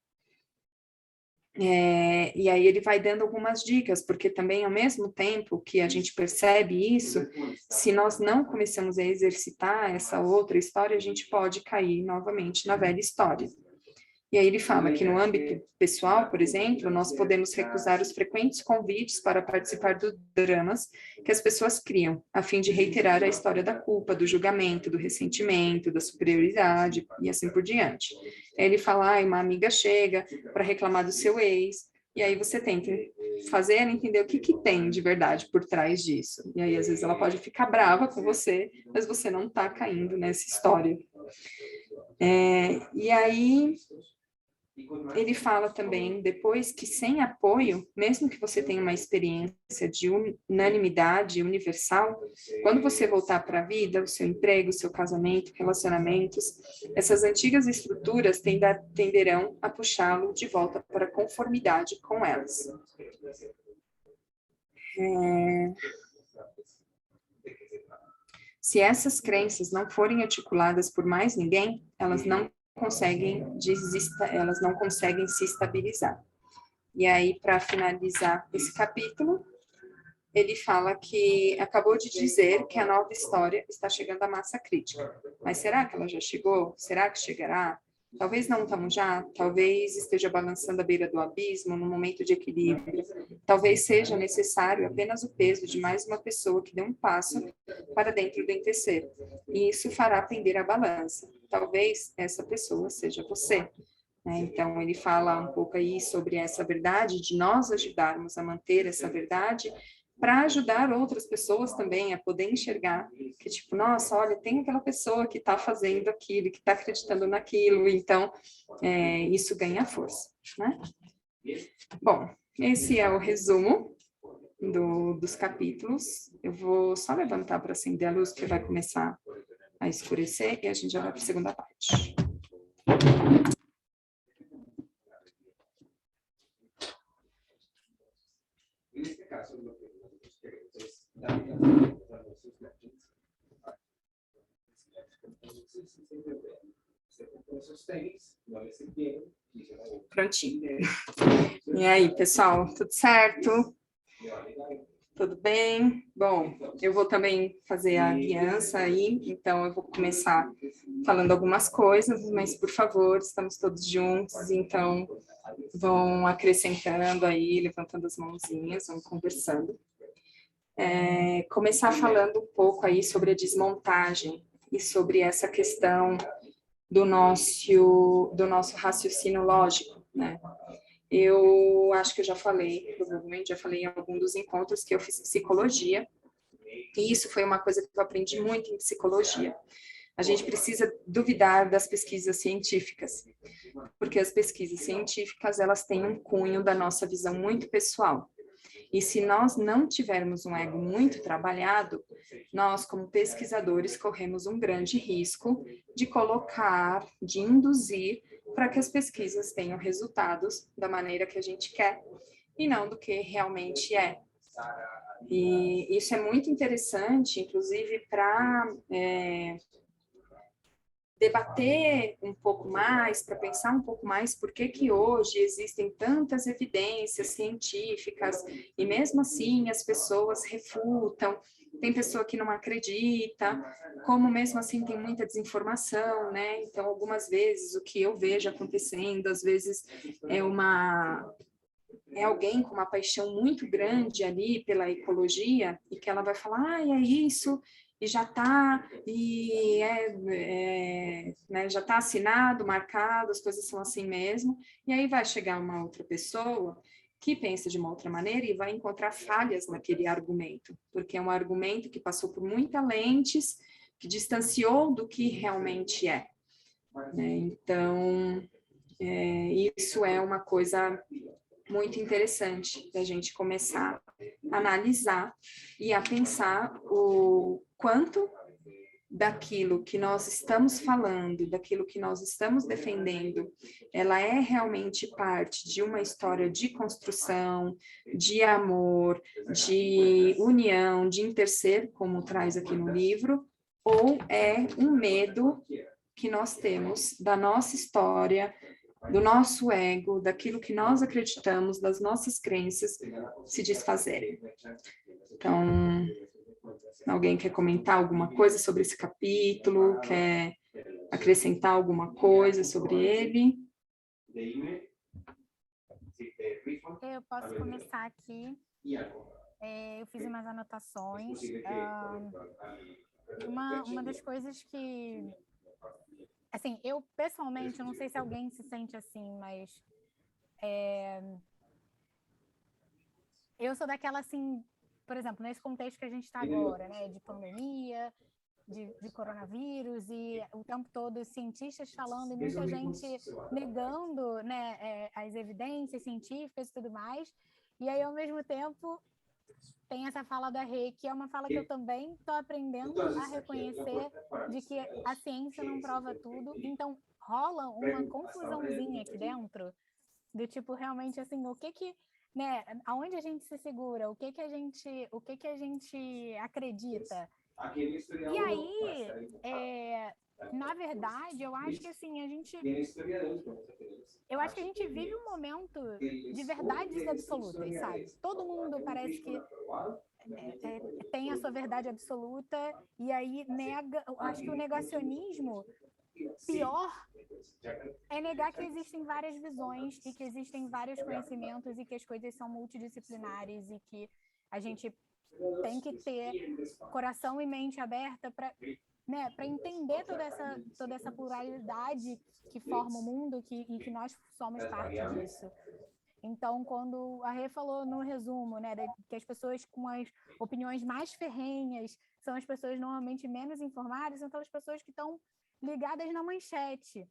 Speaker 1: E aí ele vai dando algumas dicas, porque também ao mesmo tempo que a gente percebe isso, se nós não começamos a exercitar essa outra história, a gente pode cair novamente na velha história. E aí ele fala que no âmbito pessoal, por exemplo, nós podemos recusar os frequentes convites para participar dos dramas que as pessoas criam, a fim de reiterar a história da culpa, do julgamento, do ressentimento, da superioridade e assim por diante. Aí ele fala, uma amiga chega para reclamar do seu ex, e aí você tenta fazer ela entender o que tem de verdade por trás disso. E aí, às vezes, ela pode ficar brava com você, mas você não está caindo nessa história. E aí ele fala também, depois, que sem apoio, mesmo que você tenha uma experiência de unanimidade universal, quando você voltar para a vida, o seu emprego, o seu casamento, relacionamentos, essas antigas estruturas tenderão a puxá-lo de volta para a conformidade com elas. Se essas crenças não forem articuladas por mais ninguém, elas não conseguem se estabilizar. E aí, para finalizar esse capítulo, ele fala que acabou de dizer que a nova história está chegando à massa crítica. Mas será que ela já chegou? Será que chegará? Talvez não tão já, talvez esteja balançando à beira do abismo, num momento de equilíbrio. Talvez seja necessário apenas o peso de mais uma pessoa que dê um passo para dentro do entecer. E isso fará pender a balança. Talvez essa pessoa seja você. Então, ele fala um pouco aí sobre essa verdade, de nós ajudarmos a manter essa verdade, para ajudar outras pessoas também a poder enxergar que, tipo, nossa, olha, tem aquela pessoa que está fazendo aquilo, que está acreditando naquilo, então, isso ganha força, né? Bom, esse é o resumo dos capítulos. Eu vou só levantar para acender a luz, porque vai começar a escurecer, e a gente já vai para a segunda parte. Neste caso, lo que nosotros queremos es darle a nuestros clientes Prontinho. E aí, pessoal, tudo certo? Tudo bem? Bom, eu vou também fazer a guiança aí, então eu vou começar falando algumas coisas, mas, por favor, estamos todos juntos, então vão acrescentando aí, levantando as mãozinhas, vão conversando. Começar falando um pouco aí sobre a desmontagem e sobre essa questão do nosso raciocínio lógico, né? Eu acho que eu já falei, provavelmente já falei em algum dos encontros que eu fiz psicologia, e isso foi uma coisa que eu aprendi muito em psicologia. A gente precisa duvidar das pesquisas científicas, porque as pesquisas científicas, elas têm um cunho da nossa visão muito pessoal. E se nós não tivermos um ego muito trabalhado, nós, como pesquisadores, corremos um grande risco de induzir para que as pesquisas tenham resultados da maneira que a gente quer e não do que realmente é. E isso é muito interessante, inclusive, para debater um pouco mais, para pensar um pouco mais por que hoje existem tantas evidências científicas e mesmo assim as pessoas refutam, tem pessoa que não acredita, como mesmo assim tem muita desinformação, né? Então, algumas vezes o que eu vejo acontecendo, às vezes é alguém com uma paixão muito grande ali pela ecologia e que ela vai falar, é isso, e já está, né, já está assinado, marcado, as coisas são assim mesmo, e aí vai chegar uma outra pessoa que pensa de uma outra maneira e vai encontrar falhas naquele argumento, porque é um argumento que passou por muitas lentes, que distanciou do que realmente é. Né? Então, isso é uma coisa muito interessante da gente começar a analisar e a pensar o quanto daquilo que nós estamos falando, daquilo que nós estamos defendendo, ela é realmente parte de uma história de construção, de amor, de união, de interser, como traz aqui no livro, ou é um medo que nós temos da nossa história, do nosso ego, daquilo que nós acreditamos, das nossas crenças se desfazerem. Então, alguém quer comentar alguma coisa sobre esse capítulo? Quer acrescentar alguma coisa sobre ele?
Speaker 2: Eu posso começar aqui. Eu fiz umas anotações. Uma das coisas que... Assim, eu pessoalmente, eu não sei se alguém se sente assim, mas eu sou daquela, assim, por exemplo, nesse contexto que a gente está agora, né, de pandemia, de coronavírus, e o tempo todo os cientistas falando e muita gente negando, né, as evidências científicas e tudo mais, e aí, ao mesmo tempo, tem essa fala da Rê, que é uma fala que eu também estou aprendendo a reconhecer, de que a ciência não prova tudo, então rola uma confusãozinha aqui dentro, do tipo, realmente, assim, o que, né, aonde a gente se segura, o que a gente acredita. E aí, na verdade, eu acho que assim, a gente vive um momento de verdades absolutas, sabe? Todo mundo parece que tem a sua verdade absoluta e aí nega. Eu acho que o negacionismo pior é negar que existem várias visões e que existem vários conhecimentos e que as coisas são multidisciplinares e que a gente tem que ter coração e mente aberta para, né, para entender toda essa pluralidade que forma o mundo e que nós somos parte disso. Então, quando a Rê falou no resumo, né, que as pessoas com as opiniões mais ferrenhas são as pessoas normalmente menos informadas, são aquelas pessoas que estão ligadas na manchete.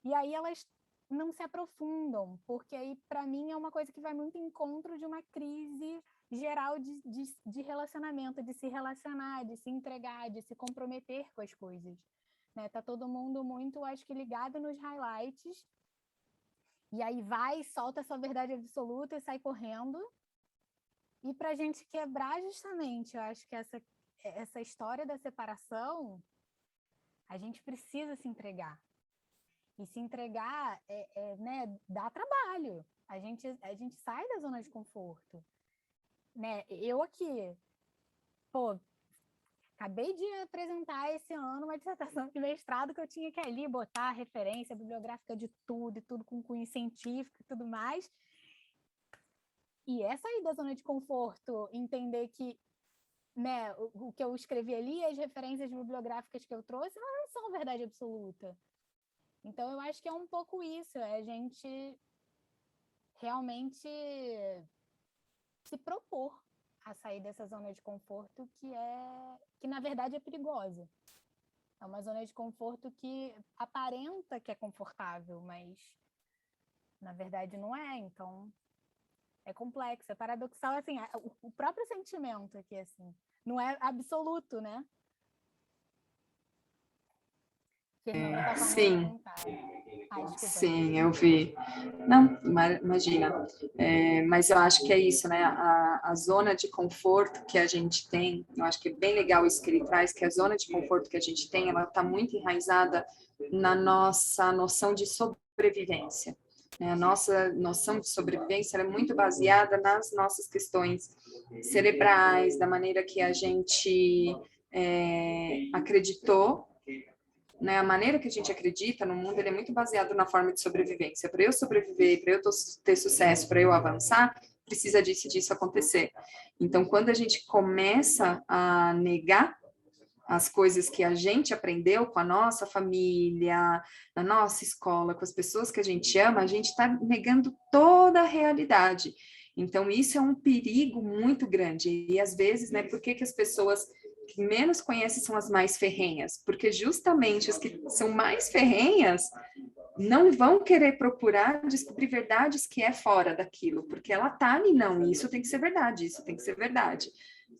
Speaker 2: E aí elas não se aprofundam, porque aí, para mim, é uma coisa que vai muito em encontro de uma crise geral de relacionamento, de se relacionar, de se entregar, de se comprometer com as coisas. Né? Tá todo mundo muito, acho que, ligado nos highlights, e aí vai, solta a sua verdade absoluta e sai correndo. E para a gente quebrar justamente, eu acho que essa história da separação, a gente precisa se entregar. E se entregar, né, dá trabalho. A gente sai da zona de conforto. Né? Eu aqui, acabei de apresentar esse ano uma dissertação de mestrado que eu tinha que ali botar referência bibliográfica de tudo, e tudo com cunho científico e tudo mais. E é sair da zona de conforto, entender que, né, o que eu escrevi ali, as referências bibliográficas que eu trouxe, não são verdade absoluta. Então, eu acho que é um pouco isso, é a gente realmente se propor a sair dessa zona de conforto que na verdade é perigosa. É uma zona de conforto que aparenta que é confortável, mas na verdade não é, então é complexo, é paradoxal, assim, o próprio sentimento aqui, assim, não é absoluto, né? Fernanda tá com a mão levantada.
Speaker 1: Sim, eu vi. Não, imagina. Mas eu acho que é isso, né? a zona de conforto que a gente tem, eu acho que é bem legal isso que ele traz, que a zona de conforto que a gente tem, ela está muito enraizada na nossa noção de sobrevivência. A nossa noção de sobrevivência é muito baseada nas nossas questões cerebrais, da maneira que a gente acreditou, né? A maneira que a gente acredita no mundo ele é muito baseado na forma de sobrevivência. Para eu sobreviver, para eu ter sucesso, para eu avançar, precisa disso e disso acontecer. Então, quando a gente começa a negar as coisas que a gente aprendeu com a nossa família, na nossa escola, com as pessoas que a gente ama, a gente está negando toda a realidade. Então, isso é um perigo muito grande. E, às vezes, né, por que as pessoas que menos conhecem são as mais ferrenhas? Porque justamente as que são mais ferrenhas não vão querer procurar descobrir verdades que é fora daquilo, porque ela tá ali, não, isso tem que ser verdade, isso tem que ser verdade.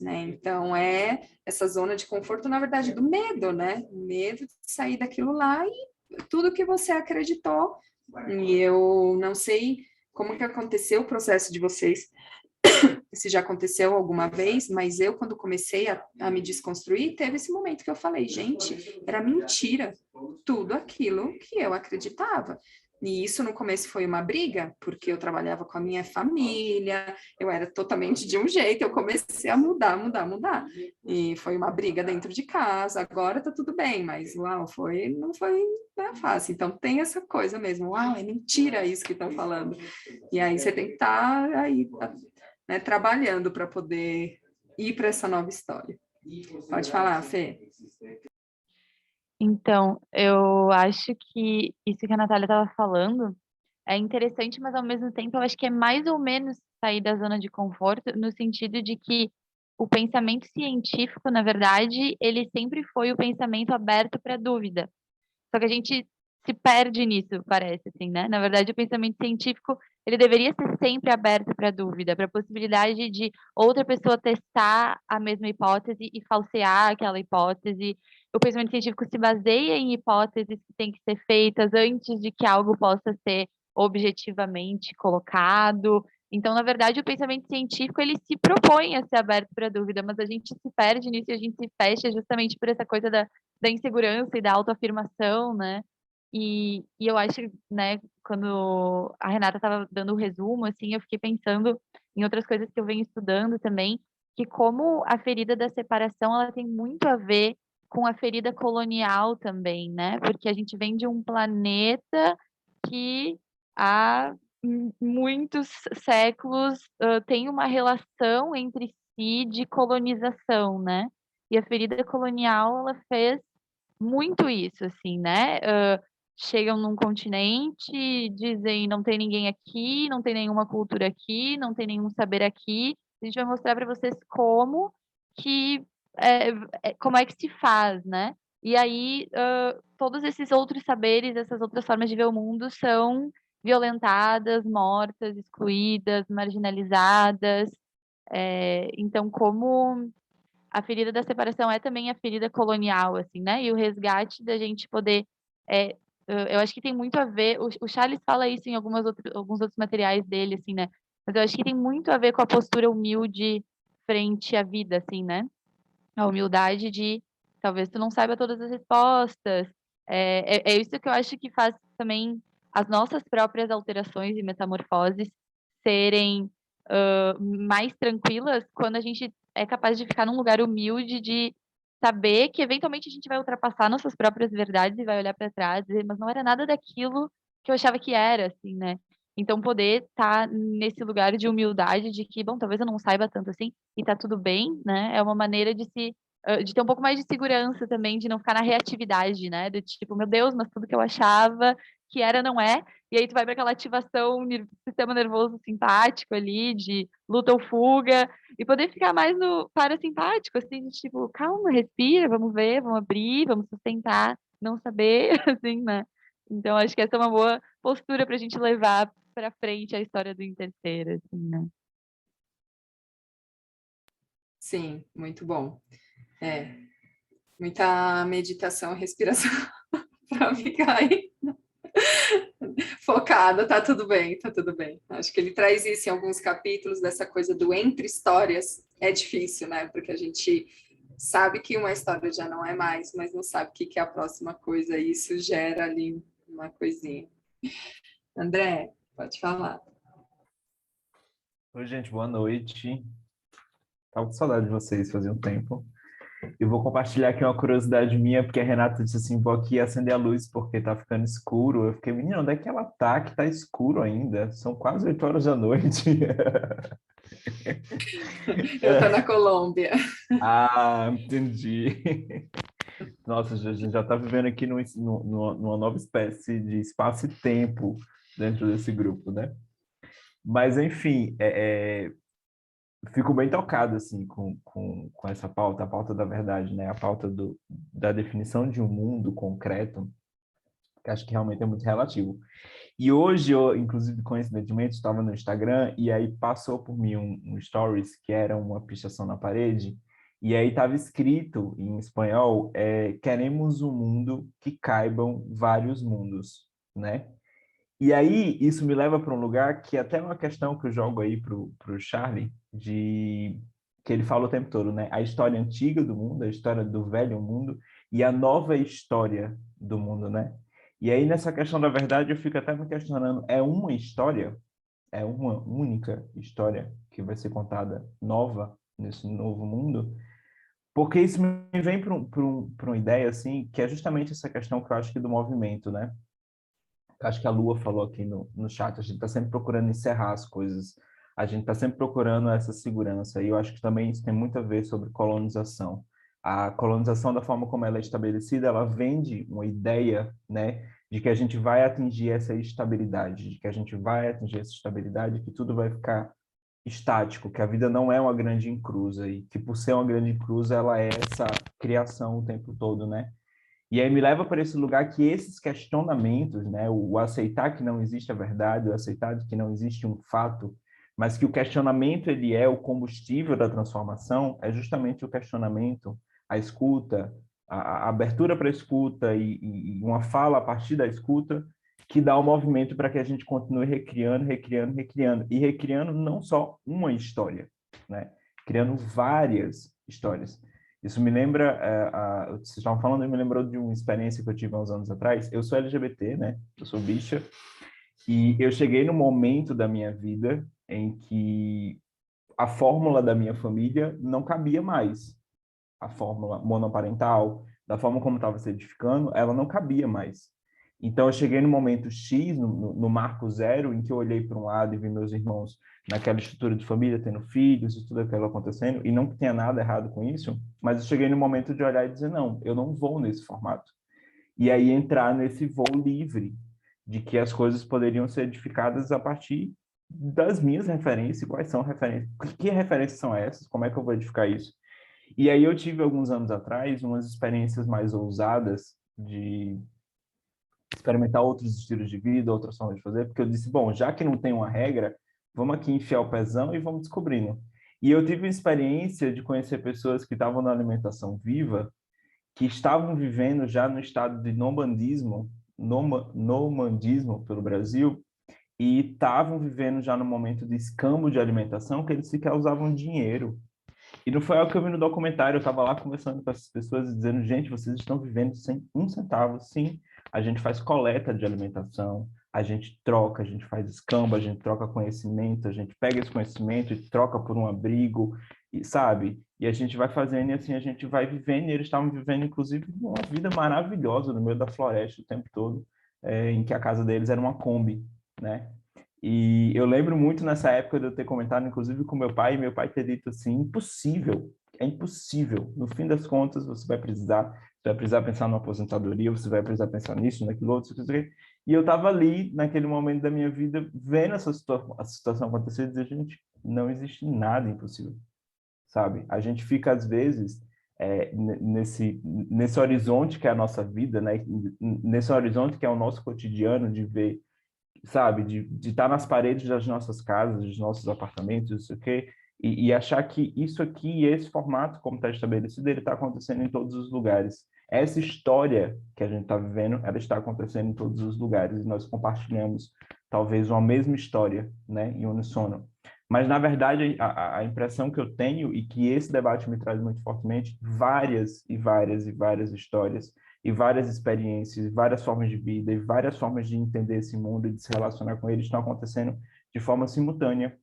Speaker 1: Né? Então, é essa zona de conforto, na verdade, do medo, né? Medo de sair daquilo lá e tudo que você acreditou. E eu não sei como que aconteceu o processo de vocês, se já aconteceu alguma vez, mas eu, quando comecei a me desconstruir, teve esse momento que eu falei, gente, era mentira tudo aquilo que eu acreditava. E isso no começo foi uma briga, porque eu trabalhava com a minha família, eu era totalmente de um jeito, eu comecei a mudar. E foi uma briga dentro de casa, agora tá tudo bem, mas uau, não foi fácil. Então tem essa coisa mesmo, uau, é mentira isso que estão falando. E aí você tem que estar aí, né, trabalhando para poder ir para essa nova história. Pode falar, Fê.
Speaker 3: Então, eu acho que isso que a Natália estava falando é interessante, mas ao mesmo tempo eu acho que é mais ou menos sair da zona de conforto, no sentido de que o pensamento científico, na verdade, ele sempre foi o pensamento aberto para dúvida. Só que a gente se perde nisso, parece, assim, né? Na verdade, o pensamento científico, ele deveria ser sempre aberto para dúvida, para a possibilidade de outra pessoa testar a mesma hipótese e falsear aquela hipótese. O pensamento científico se baseia em hipóteses que têm que ser feitas antes de que algo possa ser objetivamente colocado. Então, na verdade, o pensamento científico, ele se propõe a ser aberto para dúvida, mas a gente se perde nisso e a gente se fecha justamente por essa coisa da insegurança e da autoafirmação, né? E eu acho, né, quando a Renata estava dando o resumo, assim, eu fiquei pensando em outras coisas que eu venho estudando também, que como a ferida da separação, ela tem muito a ver com a ferida colonial também, né? Porque a gente vem de um planeta que há muitos séculos tem uma relação entre si de colonização, né? E a ferida colonial, ela fez muito isso, assim, né? Chegam num continente, dizem não tem ninguém aqui, não tem nenhuma cultura aqui, não tem nenhum saber aqui. A gente vai mostrar para vocês como que como é que se faz, né? E aí todos esses outros saberes, essas outras formas de ver o mundo são violentadas, mortas, excluídas, marginalizadas. Então, como a ferida da separação é também a ferida colonial, assim, né? E o resgate da gente poder. Eu acho que tem muito a ver. O Charles fala isso em alguns outros materiais dele, assim, né? Mas eu acho que tem muito a ver com a postura humilde frente à vida, assim, né? A humildade de talvez tu não saiba todas as respostas. É isso que eu acho que faz também as nossas próprias alterações e metamorfoses serem mais tranquilas quando a gente é capaz de ficar num lugar humilde de saber que eventualmente a gente vai ultrapassar nossas próprias verdades e vai olhar para trás e dizer, mas não era nada daquilo que eu achava que era, assim, né? Então poder estar nesse lugar de humildade de que, bom, talvez eu não saiba tanto assim e tá tudo bem, né? É uma maneira de ter um pouco mais de segurança também, de não ficar na reatividade, né? Do tipo, meu Deus, mas tudo que eu achava que era não é. E aí tu vai para aquela ativação sistema nervoso simpático ali, de luta ou fuga, e poder ficar mais no parasimpático, assim, de tipo, calma, respira, vamos ver, vamos abrir, vamos sustentar, não saber, assim, né? Então, acho que essa é uma boa postura para a gente levar para frente a história do Interceiro, assim, né?
Speaker 1: Sim, muito bom. Muita meditação e respiração para ficar aí Focada, tá tudo bem, tá tudo bem. Acho que ele traz isso em alguns capítulos, dessa coisa do entre histórias. É difícil, né? Porque a gente sabe que uma história já não é mais, mas não sabe o que que é a próxima coisa, e isso gera ali uma coisinha. André, pode falar.
Speaker 4: Oi, gente, boa noite. Tava com saudade de vocês, fazia um tempo. Eu vou compartilhar aqui uma curiosidade minha, porque a Renata disse assim, vou aqui acender a luz porque tá ficando escuro. Eu fiquei, menina, onde é que ela tá? Que tá escuro ainda. São quase 8 horas da noite.
Speaker 1: Eu tô na Colômbia.
Speaker 4: Ah, entendi. Nossa, a gente já tá vivendo aqui numa nova espécie de espaço e tempo dentro desse grupo, né? Mas, enfim, fico bem tocado assim com essa pauta, a pauta da verdade, né? A pauta da definição de um mundo concreto, que acho que realmente é muito relativo. E hoje eu, inclusive, coincidentemente, estava no Instagram e aí passou por mim um stories que era uma pichação na parede e aí estava escrito em espanhol, queremos um mundo que caibam vários mundos, né? E aí, isso me leva para um lugar que até é uma questão que eu jogo aí pro Charlie, que ele fala o tempo todo, né? A história antiga do mundo, a história do velho mundo e a nova história do mundo, né? E aí, nessa questão da verdade, eu fico até me questionando, é uma história? É uma única história que vai ser contada nova nesse novo mundo? Porque isso me vem para uma ideia, assim, que é justamente essa questão que eu acho que do movimento, né? Acho que a Lua falou aqui no chat, a gente está sempre procurando encerrar as coisas, a gente está sempre procurando essa segurança, e eu acho que também isso tem muito a ver sobre colonização. A colonização, da forma como ela é estabelecida, ela vende uma ideia, né, de que a gente vai atingir essa estabilidade, de que a gente vai atingir essa estabilidade, que tudo vai ficar estático, que a vida não é uma grande encruza, e que por ser uma grande encruza, ela é essa criação o tempo todo, né? E aí me leva para esse lugar que esses questionamentos, né, o aceitar que não existe a verdade, o aceitar que não existe um fato, mas que o questionamento ele é o combustível da transformação, é justamente o questionamento, a escuta, a abertura para a escuta e uma fala a partir da escuta que dá o movimento para que a gente continue recriando, recriando, recriando. E recriando não só uma história, né? Criando várias histórias. Isso me lembra, vocês estavam falando, me lembrou de uma experiência que eu tive há uns anos atrás. Eu sou LGBT, né? Eu sou bicha. E eu cheguei no momento da minha vida em que a fórmula da minha família não cabia mais. A fórmula monoparental, da forma como estava se edificando, ela não cabia mais. Então, eu cheguei no momento X, no marco zero, em que eu olhei para um lado e vi meus irmãos naquela estrutura de família, tendo filhos e tudo aquilo acontecendo, e não que tenha nada errado com isso, mas eu cheguei no momento de olhar e dizer, não, eu não vou nesse formato. E aí entrar nesse voo livre, de que as coisas poderiam ser edificadas a partir das minhas referências, quais são referências, que referências são essas, como é que eu vou edificar isso? E aí eu tive, alguns anos atrás, umas experiências mais ousadas de experimentar outros estilos de vida, outras formas de fazer, porque eu disse, bom, já que não tem uma regra, vamos aqui enfiar o pezão e vamos descobrindo. E eu tive a experiência de conhecer pessoas que estavam na alimentação viva, que estavam vivendo já no estado de nomandismo pelo Brasil, e estavam vivendo já no momento de escambo de alimentação, que eles sequer usavam dinheiro. E não foi algo que eu vi no documentário, eu estava lá conversando com essas pessoas e dizendo, gente, vocês estão vivendo sem um centavo. Sim, a gente faz coleta de alimentação, a gente troca, a gente faz escambo, a gente troca conhecimento, a gente pega esse conhecimento e troca por um abrigo, e sabe? E a gente vai fazendo e assim a gente vai vivendo, e eles estavam vivendo, inclusive, uma vida maravilhosa no meio da floresta o tempo todo, em que a casa deles era uma Kombi, né? E eu lembro muito nessa época de eu ter comentado, inclusive, com meu pai, e meu pai ter dito assim, impossível, é impossível. No fim das contas, você vai precisar pensar numa aposentadoria, você vai precisar pensar nisso, naquilo outro, isso aqui. E eu estava ali, naquele momento da minha vida, vendo a situação acontecer e dizer, gente, não existe nada impossível, sabe? A gente fica, às vezes, nesse horizonte que é a nossa vida, né? Nesse horizonte que é o nosso cotidiano, de ver, sabe, de estar nas paredes das nossas casas, dos nossos apartamentos, isso aqui, e achar que isso aqui, esse formato, como está estabelecido, ele está acontecendo em todos os lugares. Essa história que a gente está vivendo, ela está acontecendo em todos os lugares, e nós compartilhamos talvez uma mesma história, né, em uníssono. Mas, na verdade, a impressão que eu tenho, e que esse debate me traz muito fortemente, várias e várias e várias histórias, e várias experiências, e várias formas de vida, e várias formas de entender esse mundo e de se relacionar com ele estão acontecendo de forma simultânea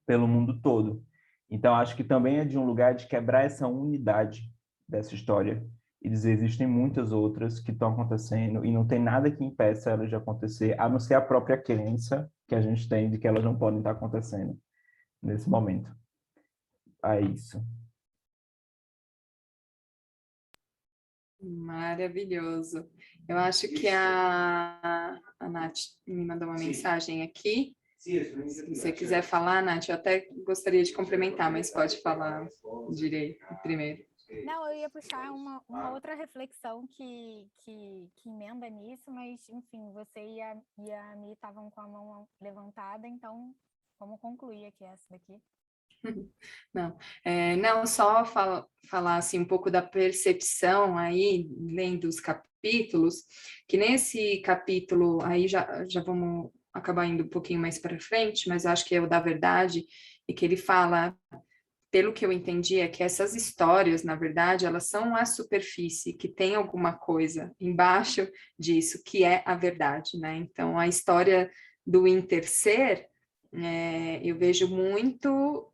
Speaker 4: pelo mundo todo. Então, acho que também é de um lugar de quebrar essa unidade dessa história e dizer existem muitas outras que estão acontecendo e não tem nada que impeça elas de acontecer, a não ser a própria crença que a gente tem de que elas não podem estar acontecendo nesse momento. É isso.
Speaker 1: Maravilhoso. Eu acho que a Nath me mandou uma mensagem aqui. Se você quiser falar, Nath, eu até gostaria de complementar, mas pode falar direito primeiro.
Speaker 2: Não, eu ia puxar uma outra reflexão que emenda nisso, mas, enfim, você e a Mi estavam com a mão levantada, então vamos concluir aqui essa daqui.
Speaker 1: Não, só falar assim, um pouco da percepção aí, lendo os capítulos, que nesse capítulo, aí já vamos acabar indo um pouquinho mais para frente, mas acho que é o da verdade, e que ele fala, pelo que eu entendi, é que essas histórias, na verdade, elas são a superfície, que tem alguma coisa embaixo disso, que é a verdade, né? Então, a história do interser, eu vejo muito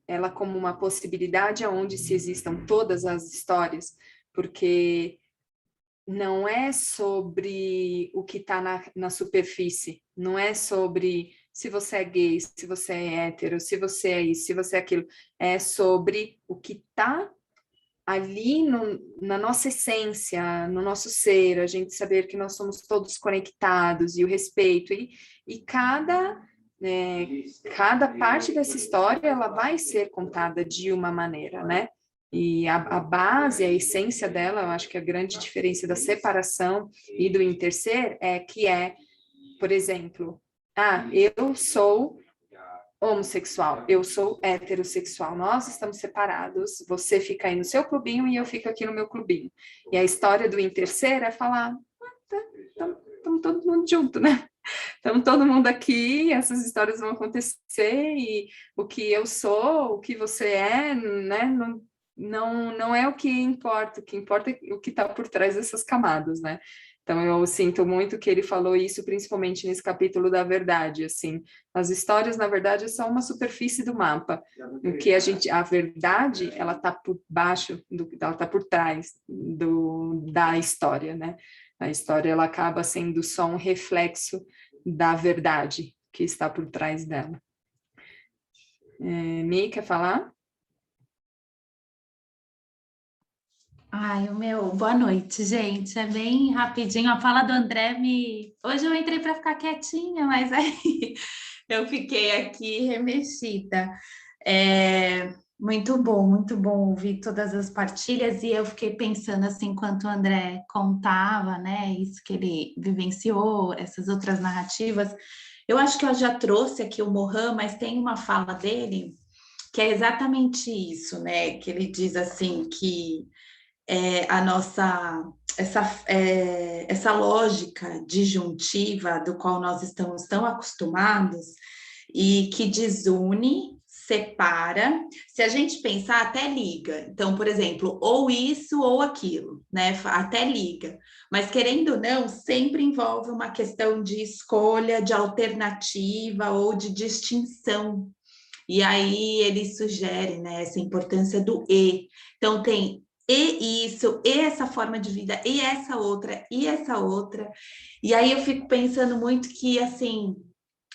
Speaker 1: ela como uma possibilidade onde se existam todas as histórias, porque não é sobre o que está na superfície, não é sobre se você é gay, se você é hétero, se você é isso, se você é aquilo, é sobre o que está ali na nossa essência, no nosso ser, a gente saber que nós somos todos conectados e o respeito, e cada parte dessa história ela vai ser contada de uma maneira, né? E a base, a essência dela, eu acho que a grande diferença da separação e do interser por exemplo, eu sou homossexual, eu sou heterossexual, nós estamos separados, você fica aí no seu clubinho e eu fico aqui no meu clubinho. E a história do interser é falar, estamos todo mundo junto, né? Estamos todo mundo aqui, essas histórias vão acontecer e o que eu sou, o que você é, né? Não é o que importa é o que está por trás dessas camadas, né? Então, eu sinto muito que ele falou isso, principalmente nesse capítulo da verdade, assim. As histórias, na verdade, são uma superfície do mapa. O que a verdade, ela está por baixo, ela está por trás da história, né? A história, ela acaba sendo só um reflexo da verdade que está por trás dela. Mi, quer falar?
Speaker 5: Boa noite, gente. É bem rapidinho. A fala do André Hoje eu entrei para ficar quietinha, mas aí eu fiquei aqui remexida. Muito bom ouvir todas as partilhas, e eu fiquei pensando assim, enquanto o André contava, né, isso que ele vivenciou, essas outras narrativas. Eu acho que eu já trouxe aqui o Mohan, mas tem uma fala dele que é exatamente isso, né, que ele diz assim que essa lógica disjuntiva do qual nós estamos tão acostumados e que desune, separa. Se a gente pensar, até liga. Então, por exemplo, ou isso ou aquilo, né? Até liga. Mas, querendo ou não, sempre envolve uma questão de escolha, de alternativa ou de distinção. E aí ele sugere, né, essa importância do e. Então, tem e isso, e essa forma de vida, e essa outra, e essa outra. E aí eu fico pensando muito que, assim,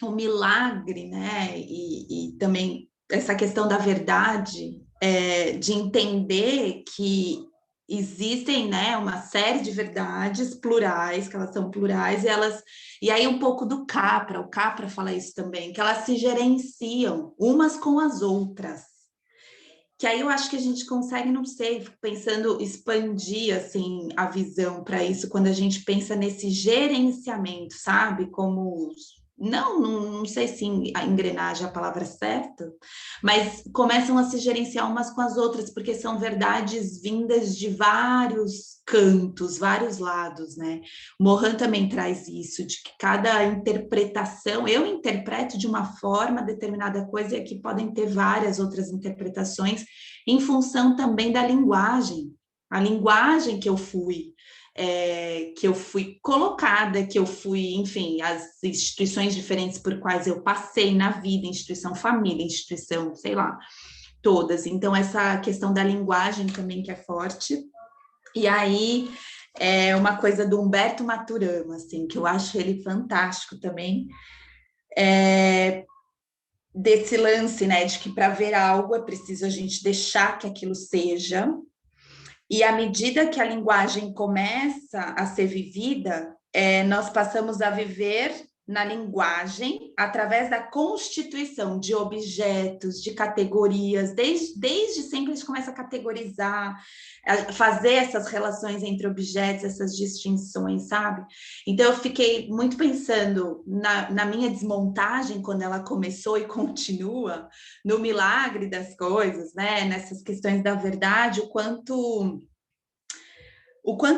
Speaker 5: o milagre, né, e também essa questão da verdade, de entender que existem, né, uma série de verdades plurais, que elas são plurais, e aí um pouco do Capra, o Capra fala isso também, que elas se gerenciam umas com as outras. Que aí eu acho que a gente consegue, não sei, pensando, expandir assim, a visão para isso, quando a gente pensa nesse gerenciamento, sabe? Como não sei se a engrenagem é a palavra certa, mas começam a se gerenciar umas com as outras, porque são verdades vindas de vários cantos, vários lados, né? Mohan também traz isso, de que cada interpretação, eu interpreto de uma forma determinada coisa, e aqui podem ter várias outras interpretações, em função também da linguagem, a linguagem que eu fui colocada, que eu fui, enfim, as instituições diferentes por quais eu passei na vida, instituição família, instituição, sei lá, todas. Então, essa questão da linguagem também que é forte. E aí, é uma coisa do Humberto Maturana, assim, que eu acho ele fantástico também, desse lance, né, de que para ver algo é preciso a gente deixar que aquilo seja, e à medida que a linguagem começa a ser vivida, nós passamos a viver na linguagem através da constituição de objetos, de categorias. Desde sempre a gente começa a categorizar, a fazer essas relações entre objetos, essas distinções, sabe? Então, eu fiquei muito pensando na minha desmontagem, quando ela começou e continua, no milagre das coisas, né? Nessas questões da verdade, o quanto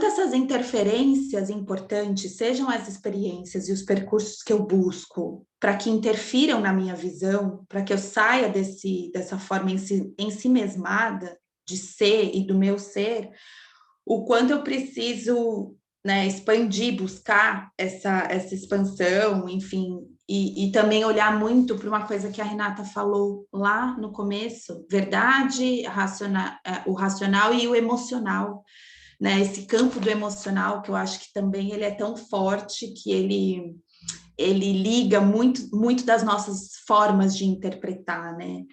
Speaker 5: essas interferências importantes, sejam as experiências e os percursos que eu busco, para que interfiram na minha visão, para que eu saia dessa forma ensimesmada de ser e do meu ser, o quanto eu preciso, né, expandir, buscar essa expansão, enfim, e também olhar muito para uma coisa que a Renata falou lá no começo, verdade, o racional e o emocional, né? Esse campo do emocional, que eu acho que também ele é tão forte que ele liga muito das nossas formas de interpretar, né?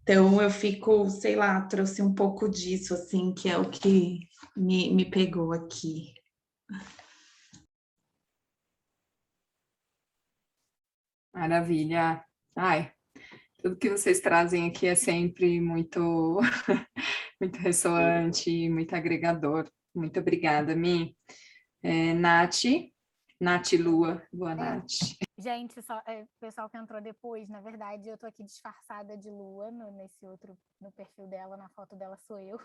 Speaker 5: Então eu fico, sei lá, trouxe um pouco disso, assim, que é o que me pegou aqui.
Speaker 1: Maravilha. Ai, tudo que vocês trazem aqui é sempre muito, muito ressoante, muito agregador. Muito obrigada, Mi. Nath Lua, boa Nath.
Speaker 2: Gente, só, o pessoal que entrou depois, na verdade, eu tô aqui disfarçada de Lua nesse outro, no perfil dela, na foto dela sou eu.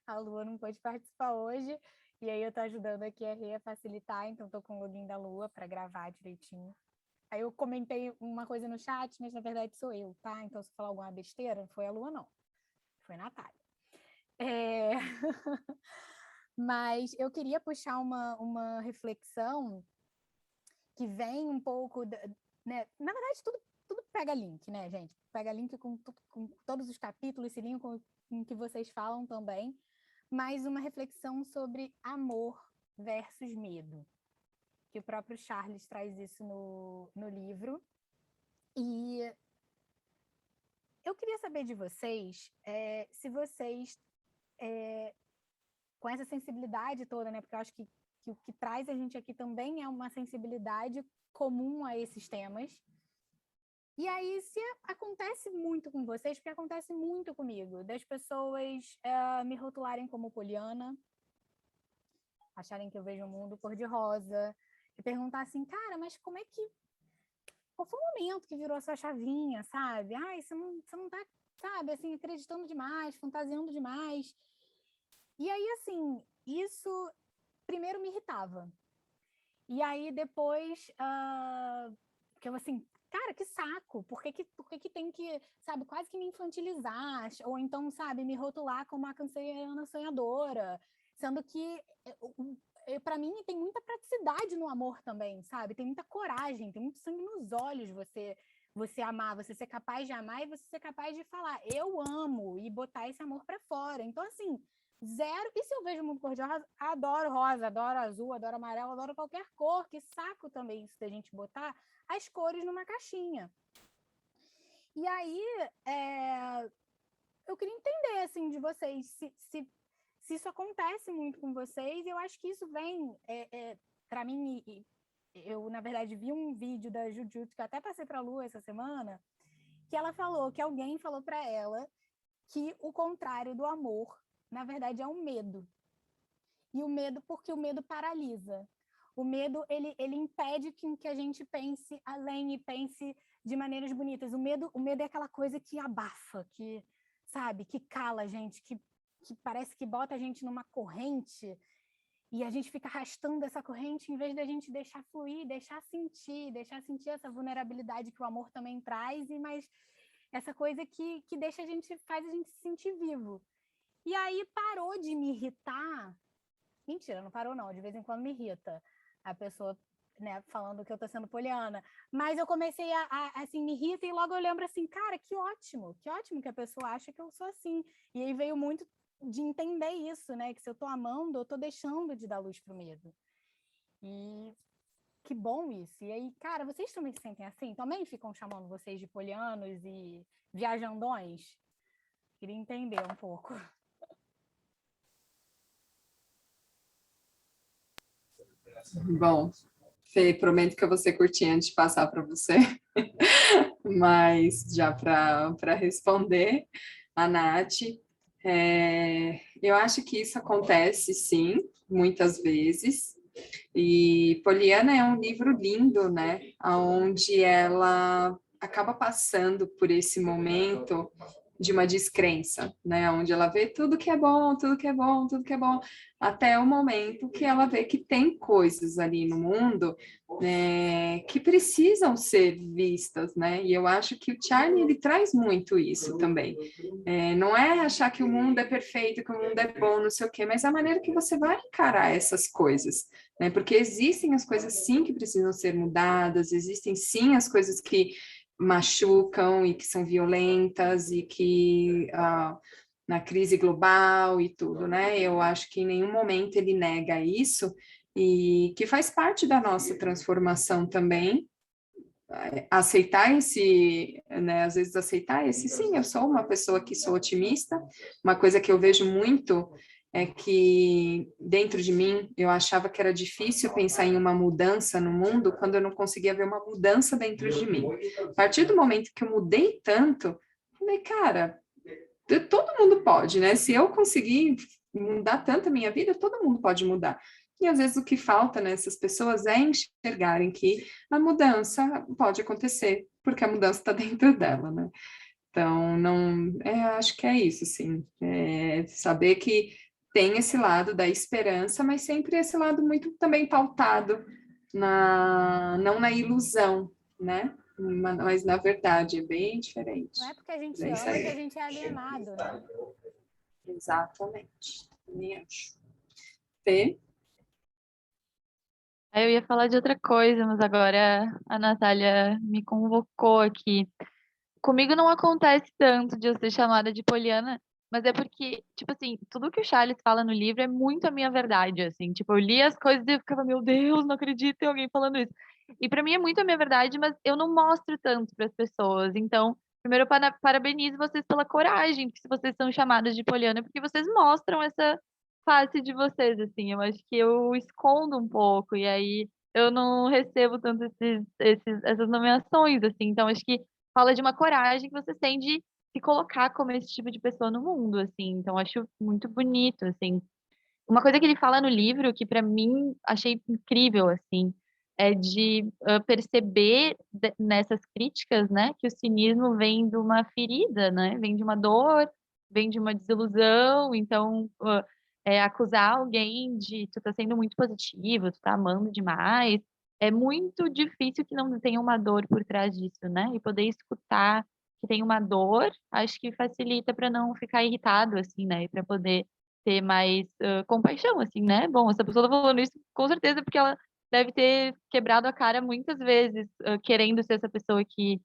Speaker 2: A Lua não pôde participar hoje, e aí eu tô ajudando aqui a Rê a facilitar, então tô com o login da Lua para gravar direitinho. Aí eu comentei uma coisa no chat, mas na verdade sou eu, tá? Então se eu falar alguma besteira, não foi a Lua, não. Foi a Natália. Mas eu queria puxar uma reflexão que vem um pouco, né? Na verdade, tudo pega link, né, gente? Pega link com todos os capítulos, se linkam com o que vocês falam também, mas uma reflexão sobre amor versus medo, que o próprio Charles traz isso no livro. E eu queria saber de vocês, se vocês, com essa sensibilidade toda, né? Porque eu acho que o que traz a gente aqui também é uma sensibilidade comum a esses temas. E aí, se acontece muito com vocês, porque acontece muito comigo, das pessoas me rotularem como poliana, acharem que eu vejo o mundo cor-de-rosa, e perguntar assim, cara, mas como é que... Qual foi o momento que virou essa chavinha, sabe? Ai, você não tá, sabe, assim, acreditando demais, fantasiando demais. E aí, assim, isso primeiro me irritava. E aí, depois, que eu, assim, cara, que saco, por que tem que, sabe, quase que me infantilizar, ou então, sabe, me rotular como uma canceriana sonhadora, sendo que, para mim, tem muita praticidade no amor também, sabe, tem muita coragem, tem muito sangue nos olhos você amar, você ser capaz de amar e você ser capaz de falar, eu amo, e botar esse amor para fora. Então, assim, zero. E se eu vejo o mundo cor-de-rosa, adoro rosa, adoro azul, adoro amarelo, adoro qualquer cor, que saco também isso da gente botar as cores numa caixinha. E aí, eu queria entender, assim, de vocês, se isso acontece muito com vocês, eu acho que isso vem, para mim, eu, na verdade, vi um vídeo da Jujutsu, que eu até passei para a Lu essa semana, que ela falou, que alguém falou para ela que o contrário do amor, na verdade, é um medo. E o medo, porque o medo paralisa. O medo, ele impede que a gente pense além e pense de maneiras bonitas. O medo é aquela coisa que abafa, que, sabe, que cala a gente, que parece que bota a gente numa corrente e a gente fica arrastando essa corrente em vez da gente deixar fluir, deixar sentir essa vulnerabilidade que o amor também traz, mas essa coisa que deixa faz a gente se sentir vivo. E aí parou de me irritar. Mentira, não parou não, de vez em quando me irrita a pessoa, né, falando que eu tô sendo poliana, mas eu comecei assim, me irrita e logo eu lembro assim, cara, que ótimo que a pessoa acha que eu sou assim. E aí veio muito de entender isso, né, que se eu tô amando, eu tô deixando de dar luz pro medo. E que bom isso. E aí, cara, vocês também se sentem assim? Também ficam chamando vocês de polianos e viajandões? Queria entender um pouco.
Speaker 1: Bom, Fê, prometo que eu vou ser curtinha antes de passar para você, mas já para responder a Nath, eu acho que isso acontece, sim, muitas vezes, e Poliana é um livro lindo, né, onde ela acaba passando por esse momento de uma descrença, né, onde ela vê tudo que é bom, tudo que é bom, tudo que é bom, até o momento que ela vê que tem coisas ali no mundo, né, que precisam ser vistas, né, e eu acho que o Charlie, ele traz muito isso também, não é achar que o mundo é perfeito, que o mundo é bom, não sei o quê, mas a maneira que você vai encarar essas coisas, né, porque existem as coisas sim que precisam ser mudadas, existem sim as coisas que machucam e que são violentas e que na crise global e tudo, né? Eu acho que em nenhum momento ele nega isso e que faz parte da nossa transformação também, aceitar esse, né? Às vezes aceitar esse, sim, eu sou uma pessoa que sou otimista, uma coisa que eu vejo muito é que dentro de mim eu achava que era difícil pensar em uma mudança no mundo quando eu não conseguia ver uma mudança dentro de mim. A partir do momento que eu mudei tanto, falei, cara, todo mundo pode, né? Se eu conseguir mudar tanto a minha vida, todo mundo pode mudar. E às vezes o que falta nessas pessoas é enxergarem que a mudança pode acontecer, porque a mudança está dentro dela, né? Então, não, acho que é isso, sim. Saber que tem esse lado da esperança, mas sempre esse lado muito também pautado não na ilusão, né? Mas na verdade é bem diferente.
Speaker 2: Não é porque a gente
Speaker 1: É isso
Speaker 2: ama
Speaker 1: aí.
Speaker 2: que a gente é alienado, né?
Speaker 1: Exatamente. Também acho. Fê?
Speaker 3: Aí eu ia falar de outra coisa, mas agora a Natália me convocou aqui. Comigo não acontece tanto de eu ser chamada de poliana, mas é porque, tipo assim, tudo que o Charles fala no livro é muito a minha verdade, assim. Tipo, eu li as coisas e eu ficava, meu Deus, não acredito, tem alguém falando isso. E pra mim é muito a minha verdade, mas eu não mostro tanto para as pessoas. Então, primeiro eu parabenizo vocês pela coragem, porque se vocês são chamadas de poliana, é porque vocês mostram essa face de vocês, assim. Eu acho que eu escondo um pouco, e aí eu não recebo tanto essas nomeações, assim. Então, acho que fala de uma coragem que você tem de se colocar como esse tipo de pessoa no mundo, assim. Então, acho muito bonito, assim. Uma coisa que ele fala no livro, que para mim achei incrível, assim, é de perceber nessas críticas, né, que o cinismo vem de uma ferida, né, vem de uma dor, vem de uma desilusão. Então, acusar alguém de tu tá sendo muito positivo, tu tá amando demais, é muito difícil que não tenha uma dor por trás disso, né? E poder escutar que tem uma dor, acho que facilita para não ficar irritado, assim, né? E para poder ter mais compaixão, assim, né? Bom, essa pessoa tá falando isso com certeza porque ela deve ter quebrado a cara muitas vezes, querendo ser essa pessoa que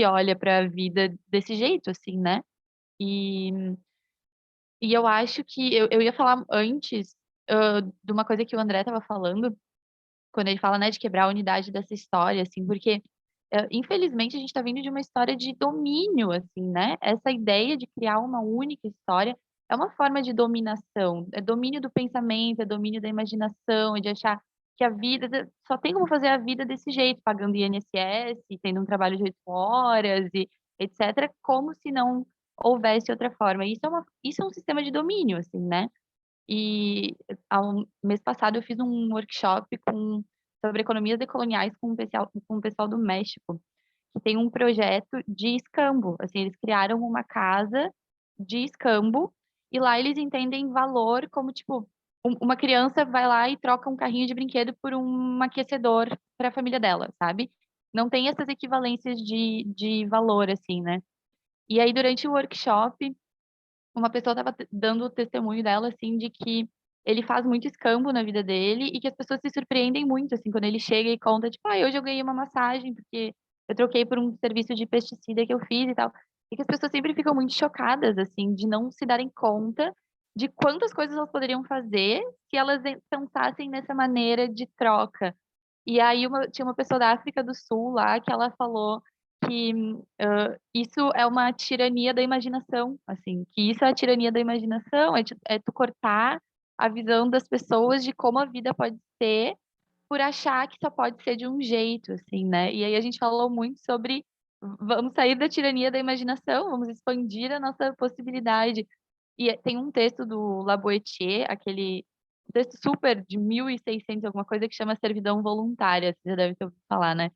Speaker 3: olha para a vida desse jeito, assim, né? E, e eu acho que eu ia falar antes de uma coisa que o André estava falando, quando ele fala, né, de quebrar a unidade dessa história, assim, porque infelizmente a gente está vindo de uma história de domínio, assim, né? Essa ideia de criar uma única história é uma forma de dominação, é domínio do pensamento, é domínio da imaginação, é de achar que a vida só tem como fazer a vida desse jeito, pagando INSS, tendo um trabalho de 8 horas e etc, como se não houvesse outra forma. Isso é um sistema de domínio, assim, né? E ao mês passado eu fiz um workshop com sobre economias decoloniais com o pessoal do México, que tem um projeto de escambo. Assim, eles criaram uma casa de escambo e lá eles entendem valor como, tipo, uma criança vai lá e troca um carrinho de brinquedo por um aquecedor para a família dela, sabe? Não tem essas equivalências de valor, assim, né? E aí, durante o workshop, uma pessoa estava dando o testemunho dela, assim, de que ele faz muito escambo na vida dele e que as pessoas se surpreendem muito, assim, quando ele chega e conta, tipo, hoje eu ganhei uma massagem porque eu troquei por um serviço de pesticida que eu fiz e tal. E que as pessoas sempre ficam muito chocadas, assim, de não se darem conta de quantas coisas elas poderiam fazer se elas pensassem nessa maneira de troca. E aí tinha uma pessoa da África do Sul lá que ela falou que isso é uma tirania da imaginação, assim, que isso é a tirania da imaginação, é tu cortar a visão das pessoas de como a vida pode ser por achar que só pode ser de um jeito, assim, né? E aí a gente falou muito sobre vamos sair da tirania da imaginação, vamos expandir a nossa possibilidade. E tem um texto do La Boétie, aquele texto super de 1600 alguma coisa que chama Servidão Voluntária, você já deve ter ouvido falar, né?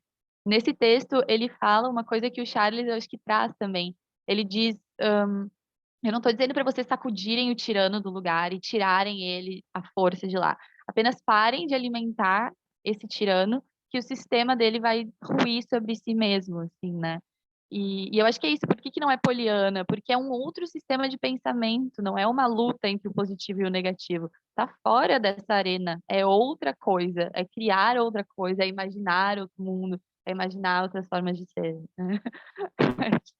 Speaker 3: Nesse texto, ele fala uma coisa que o Charles, eu acho que traz também. Ele diz, eu não estou dizendo para vocês sacudirem o tirano do lugar e tirarem ele à força de lá. Apenas parem de alimentar esse tirano, que o sistema dele vai ruir sobre si mesmo, assim, né? E eu acho que é isso. Por que não é poliana? Porque é um outro sistema de pensamento, não é uma luta entre o positivo e o negativo. Tá fora dessa arena. É outra coisa. É criar outra coisa, é imaginar outro mundo, é imaginar outras formas de ser, né?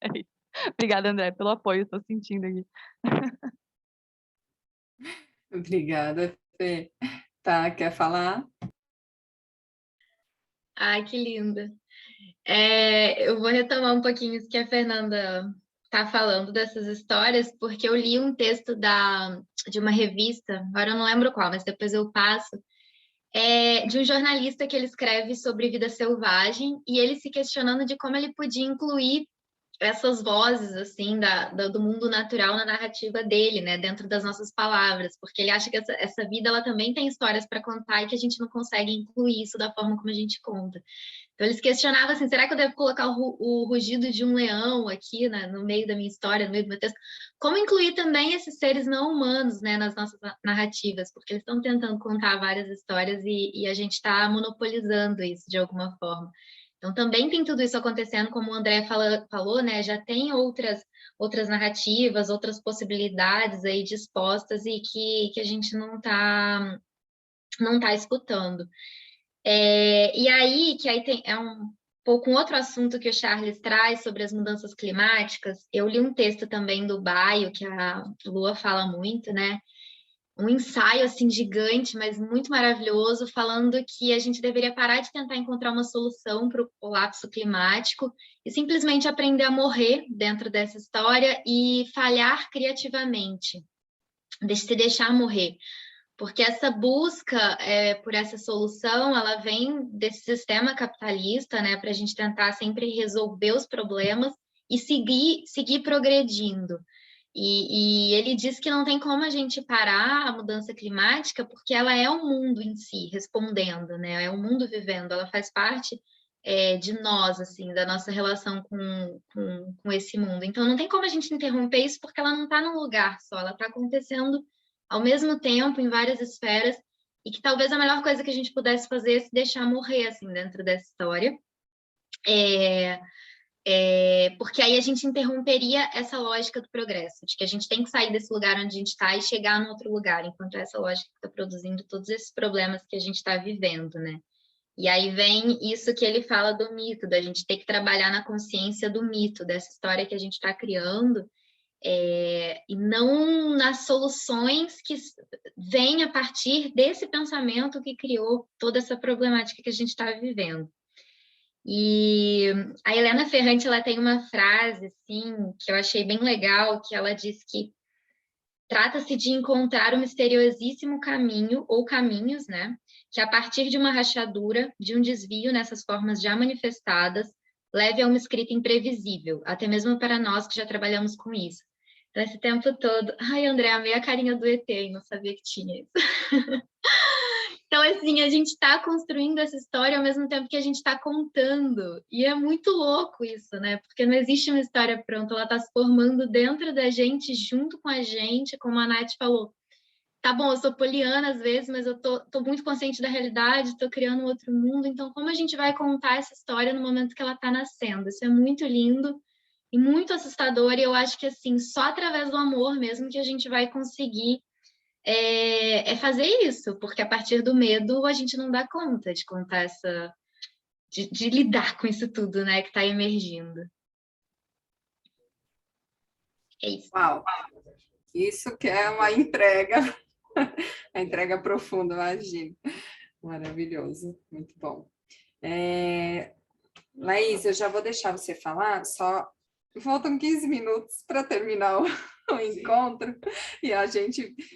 Speaker 3: É isso. Obrigada, André, pelo apoio, estou sentindo aqui.
Speaker 1: Obrigada, Fê. Tá, quer falar?
Speaker 6: Ai, que linda. Eu vou retomar um pouquinho isso que a Fernanda está falando dessas histórias, porque eu li um texto de uma revista, agora eu não lembro qual, mas depois eu passo, de um jornalista que ele escreve sobre vida selvagem e ele se questionando de como ele podia incluir essas vozes assim do mundo natural na narrativa dele, né, dentro das nossas palavras, porque ele acha que essa vida ela também tem histórias para contar e que a gente não consegue incluir isso da forma como a gente conta. Então eles questionavam assim, será que eu devo colocar o rugido de um leão aqui, né, no meio da minha história, no meio do meu texto? Como incluir também esses seres não humanos, né, nas nossas narrativas? Porque eles estão tentando contar várias histórias e a gente está monopolizando isso de alguma forma. Então, também tem tudo isso acontecendo, como o André falou, né? Já tem outras narrativas, outras possibilidades aí dispostas e que a gente não tá escutando. E aí, que aí tem um pouco um outro assunto que o Charles traz sobre as mudanças climáticas. Eu li um texto também do Baio, que a Lua fala muito, né? Um ensaio assim gigante, mas muito maravilhoso, falando que a gente deveria parar de tentar encontrar uma solução para o colapso climático e simplesmente aprender a morrer dentro dessa história e falhar criativamente, se deixar morrer. Porque essa busca por essa solução, ela vem desse sistema capitalista, né, para a gente tentar sempre resolver os problemas e seguir progredindo. E ele diz que não tem como a gente parar a mudança climática, porque ela é o mundo em si respondendo, né? É o mundo vivendo, ela faz parte de nós, assim, da nossa relação com esse mundo. Então, não tem como a gente interromper isso, porque ela não está num lugar só, ela está acontecendo ao mesmo tempo em várias esferas, e que talvez a melhor coisa que a gente pudesse fazer é se deixar morrer, assim, dentro dessa história. Porque aí a gente interromperia essa lógica do progresso, de que a gente tem que sair desse lugar onde a gente está e chegar no outro lugar, enquanto essa lógica está produzindo todos esses problemas que a gente está vivendo, né? E aí vem isso que ele fala do mito, da gente ter que trabalhar na consciência do mito, dessa história que a gente está criando, e não nas soluções que vêm a partir desse pensamento que criou toda essa problemática que a gente está vivendo. E a Helena Ferrante, ela tem uma frase, assim, que eu achei bem legal, que ela diz que trata-se de encontrar um misteriosíssimo caminho, ou caminhos, né, que a partir de uma rachadura, de um desvio nessas formas já manifestadas, leve a uma escrita imprevisível, até mesmo para nós que já trabalhamos com isso. Então, esse tempo todo... Ai, André, amei a carinha do ET, não sabia que tinha isso. Então, assim, a gente está construindo essa história ao mesmo tempo que a gente está contando. E é muito louco isso, né? Porque não existe uma história pronta, ela está se formando dentro da gente, junto com a gente, como a Nath falou. Tá bom, eu sou poliana às vezes, mas eu tô muito consciente da realidade, tô criando um outro mundo. Então, como a gente vai contar essa história no momento que ela está nascendo? Isso é muito lindo e muito assustador. E eu acho que, assim, só através do amor mesmo que a gente vai conseguir fazer isso, porque a partir do medo a gente não dá conta de contar de lidar com isso tudo, né, que está emergindo. É isso.
Speaker 1: Uau! Isso que é uma entrega, a entrega profunda, imagina. Maravilhoso, muito bom. Laís, eu já vou deixar você falar, só faltam 15 minutos para terminar o encontro, e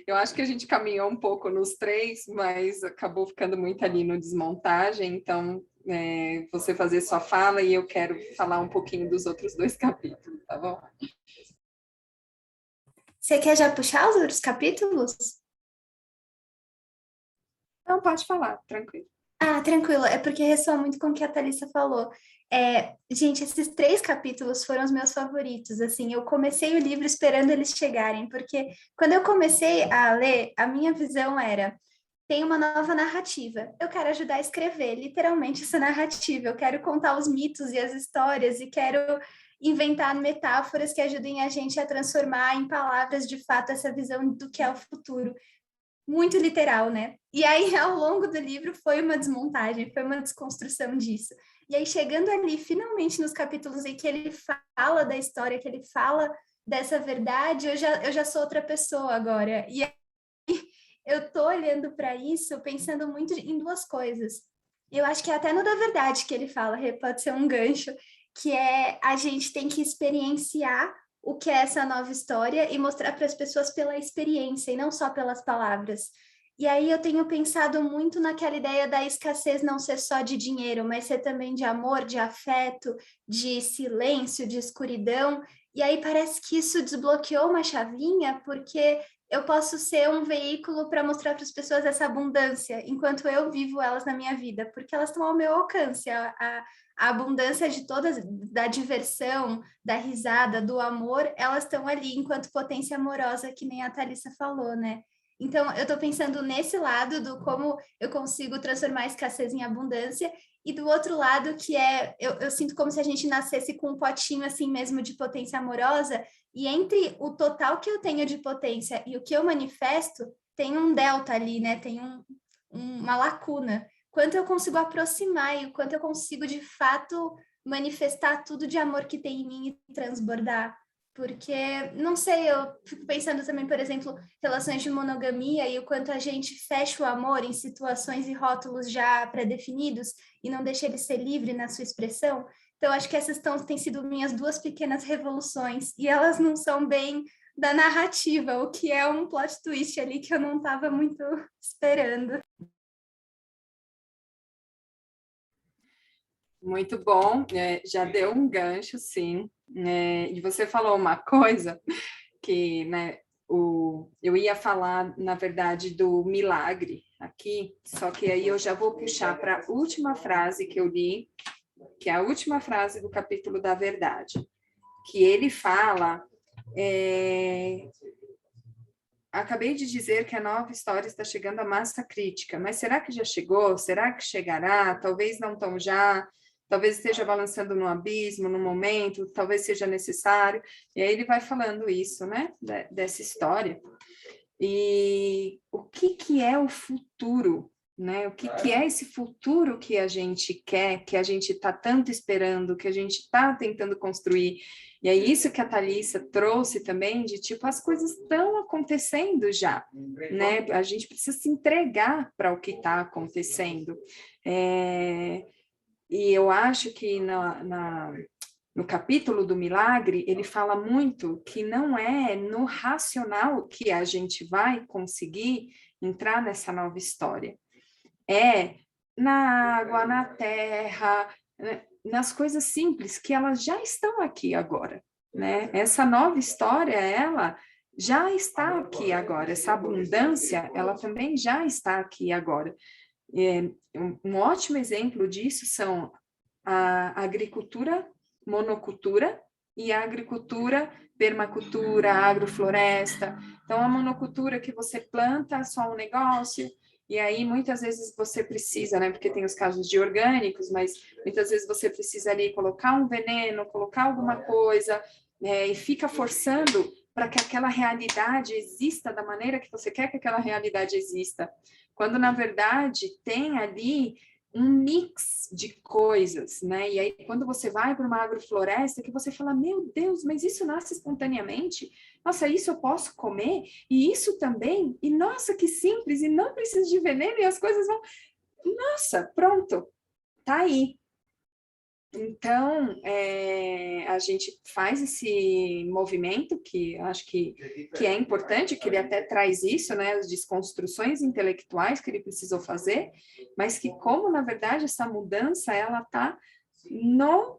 Speaker 1: eu acho que a gente caminhou um pouco nos 3, mas acabou ficando muito ali no desmontagem, então você fazer sua fala e eu quero falar um pouquinho dos outros 2 capítulos, tá bom?
Speaker 7: Você quer já puxar os outros capítulos?
Speaker 1: Não, pode falar, tranquilo.
Speaker 7: Tranquilo, é porque ressoa muito com o que a Thalissa falou. Gente, esses 3 capítulos foram os meus favoritos, assim, eu comecei o livro esperando eles chegarem, porque quando eu comecei a ler, a minha visão era, tem uma nova narrativa, eu quero ajudar a escrever, literalmente, essa narrativa, eu quero contar os mitos e as histórias, e quero inventar metáforas que ajudem a gente a transformar em palavras, de fato, essa visão do que é o futuro. Muito literal, né? E aí, ao longo do livro, foi uma desmontagem, foi uma desconstrução disso. E aí, chegando ali, finalmente, nos capítulos em que ele fala da história, que ele fala dessa verdade, eu já sou outra pessoa agora. E aí, eu tô olhando para isso, pensando muito em 2 coisas. Eu acho que é até no da verdade que ele fala, pode ser um gancho, que é a gente tem que experienciar o que é essa nova história e mostrar para as pessoas pela experiência e não só pelas palavras. E aí eu tenho pensado muito naquela ideia da escassez não ser só de dinheiro, mas ser também de amor, de afeto, de silêncio, de escuridão. E aí parece que isso desbloqueou uma chavinha, porque eu posso ser um veículo para mostrar para as pessoas essa abundância, enquanto eu vivo elas na minha vida, porque elas estão ao meu alcance. A abundância de todas, da diversão, da risada, do amor, elas estão ali enquanto potência amorosa, que nem a Thalissa falou, né? Então, eu estou pensando nesse lado do como eu consigo transformar a escassez em abundância, e do outro lado, que eu sinto como se a gente nascesse com um potinho assim mesmo de potência amorosa, e entre o total que eu tenho de potência e o que eu manifesto, tem um delta ali, né? Tem uma lacuna. Quanto eu consigo aproximar e o quanto eu consigo, de fato, manifestar tudo de amor que tem em mim e transbordar. Porque, não sei, eu fico pensando também, por exemplo, relações de monogamia e o quanto a gente fecha o amor em situações e rótulos já pré-definidos e não deixa ele ser livre na sua expressão. Então, acho que essas têm sido minhas 2 pequenas revoluções, e elas não são bem da narrativa, o que é um plot twist ali que eu não estava muito esperando.
Speaker 1: Muito bom, já deu um gancho, sim. E você falou uma coisa que, né, eu ia falar, na verdade, do milagre aqui, só que aí eu já vou puxar para a última frase que eu li, que é a última frase do capítulo da verdade, que ele fala, acabei de dizer que a nova história está chegando à massa crítica, mas será que já chegou? Será que chegará? Talvez não tão já, talvez esteja balançando no abismo, no momento, talvez seja necessário. E aí ele vai falando isso, né, dessa história. E o que é o futuro? Né? O que é esse futuro que a gente quer, que a gente está tanto esperando, que a gente está tentando construir? E é isso que a Thalissa trouxe também, de tipo, as coisas estão acontecendo já, né? A gente precisa se entregar para o que está acontecendo. E eu acho que no capítulo do milagre, ele fala muito que não é no racional que a gente vai conseguir entrar nessa nova história. É na água, na terra, nas coisas simples, que elas já estão aqui agora, né? Essa nova história, ela já está aqui agora, essa abundância, ela também já está aqui agora. Um ótimo exemplo disso são a agricultura monocultura e a agricultura permacultura, agrofloresta. Então, a monocultura que você planta só um negócio, e aí muitas vezes você precisa, né, porque tem os casos de orgânicos, mas muitas vezes você precisa ali colocar um veneno, colocar alguma coisa, e fica forçando para que aquela realidade exista da maneira que você quer que aquela realidade exista. Quando, na verdade, tem ali um mix de coisas, né? E aí, quando você vai para uma agrofloresta, que você fala, meu Deus, mas isso nasce espontaneamente? Nossa, isso eu posso comer? E isso também? E nossa, que simples, e não precisa de veneno, e as coisas vão... Nossa, pronto, tá aí. Então, a gente faz esse movimento, que acho que é importante, que ele até traz isso, né, as desconstruções intelectuais que ele precisou fazer, mas que como, na verdade, essa mudança, ela está no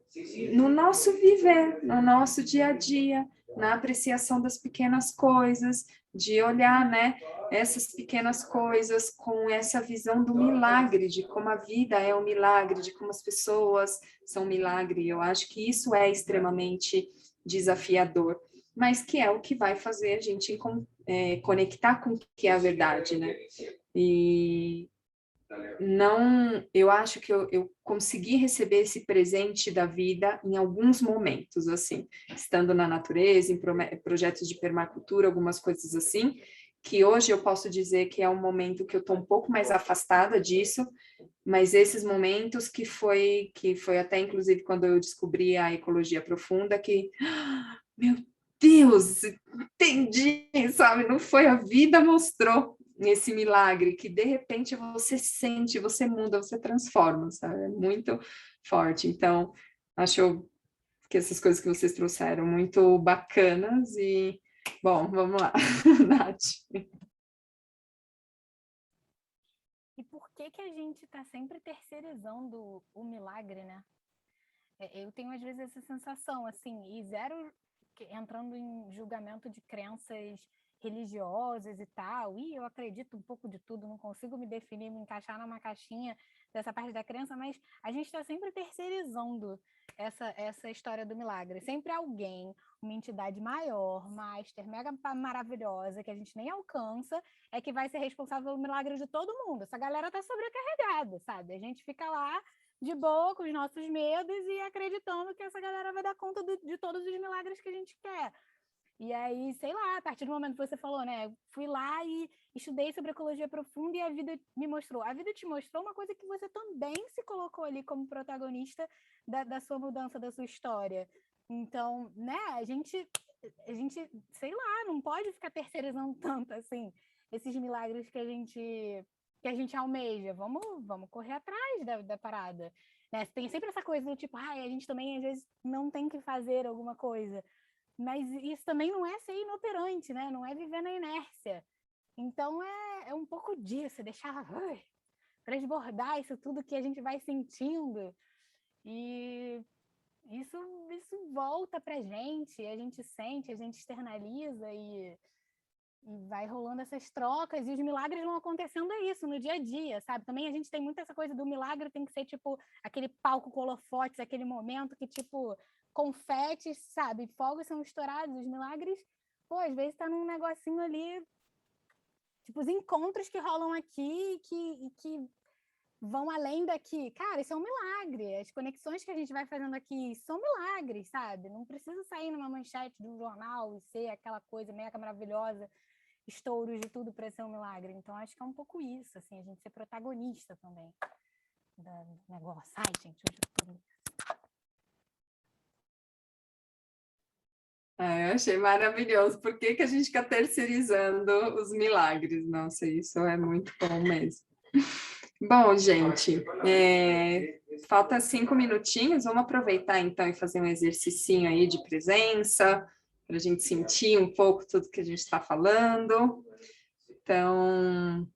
Speaker 1: nosso viver, no nosso dia a dia, na apreciação das pequenas coisas, de olhar, né, essas pequenas coisas com essa visão do milagre, de como a vida é um milagre, de como as pessoas são um milagre. Eu acho que isso é extremamente desafiador, mas que é o que vai fazer a gente conectar com o que é a verdade, né? E não, eu acho que eu consegui receber esse presente da vida em alguns momentos, assim, estando na natureza, em projetos de permacultura, algumas coisas assim, que hoje eu posso dizer que é um momento que eu estou um pouco mais afastada disso, mas esses momentos que foi até inclusive quando eu descobri a ecologia profunda, que, meu Deus, entendi, sabe? Não foi, a vida mostrou esse milagre que de repente você sente, você muda, você transforma, sabe? É muito forte. Então, acho que essas coisas que vocês trouxeram muito bacanas e, bom, vamos lá, Nath.
Speaker 2: E por que a gente está sempre terceirizando o milagre, né? Eu tenho, às vezes, essa sensação, assim, e zero entrando em julgamento de crenças religiosas e tal, e eu acredito um pouco de tudo, não consigo me definir, me encaixar numa caixinha dessa parte da crença, mas a gente está sempre terceirizando essa história do milagre. Sempre alguém, uma entidade maior, master, mega maravilhosa, que a gente nem alcança, é que vai ser responsável pelo milagre de todo mundo. Essa galera tá sobrecarregada, sabe? A gente fica lá de boa, com os nossos medos e acreditando que essa galera vai dar conta de todos os milagres que a gente quer. E aí, sei lá, a partir do momento que você falou, né? Fui lá e estudei sobre ecologia profunda e a vida me mostrou. A vida te mostrou uma coisa que você também se colocou ali como protagonista da sua mudança, da sua história. Então, né, a gente, sei lá, não pode ficar terceirizando tanto, assim, esses milagres que a gente almeja. Vamos correr atrás da parada. Né? Tem sempre essa coisa do tipo, a gente também, às vezes, não tem que fazer alguma coisa. Mas isso também não é ser inoperante, né? Não é viver na inércia. Então, é um pouco disso, deixar transbordar isso tudo que a gente vai sentindo. E isso volta pra gente, a gente sente, a gente externaliza e vai rolando essas trocas, e os milagres vão acontecendo isso no dia a dia, sabe? Também a gente tem muito essa coisa do milagre, tem que ser, tipo, aquele palco com holofotes, aquele momento que, tipo, confetes, sabe? Fogos são estourados, os milagres, pô, às vezes tá num negocinho ali, tipo, os encontros que rolam aqui que vão além daqui. Cara, isso é um milagre. As conexões que a gente vai fazendo aqui são milagres, sabe? Não precisa sair numa manchete de um jornal e ser aquela coisa mega maravilhosa, estouros de tudo para ser um milagre. Então, acho que é um pouco isso, assim, a gente ser protagonista também do negócio. Ai, gente, hoje eu tô...
Speaker 1: Eu achei maravilhoso. Por que a gente fica terceirizando os milagres? Nossa, isso é muito bom mesmo. Bom, gente, falta 5 minutinhos. Vamos aproveitar, então, e fazer um exercicinho aí de presença, para a gente sentir um pouco tudo que a gente está falando. Então,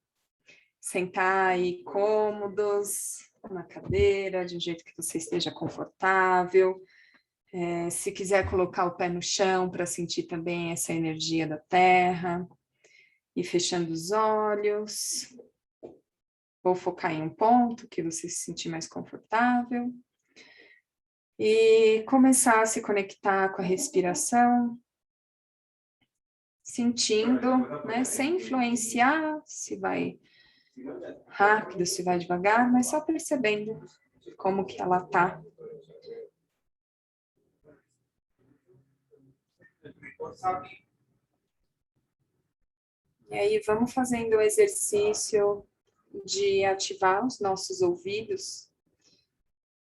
Speaker 1: sentar aí cômodos na cadeira, de um jeito que você esteja confortável. Se quiser colocar o pé no chão para sentir também essa energia da terra. E fechando os olhos. Vou focar em um ponto que você se sentir mais confortável. E começar a se conectar com a respiração, sentindo, né, sem influenciar, se vai rápido, se vai devagar, mas só percebendo como que ela tá. E aí vamos fazendo o exercício de ativar os nossos ouvidos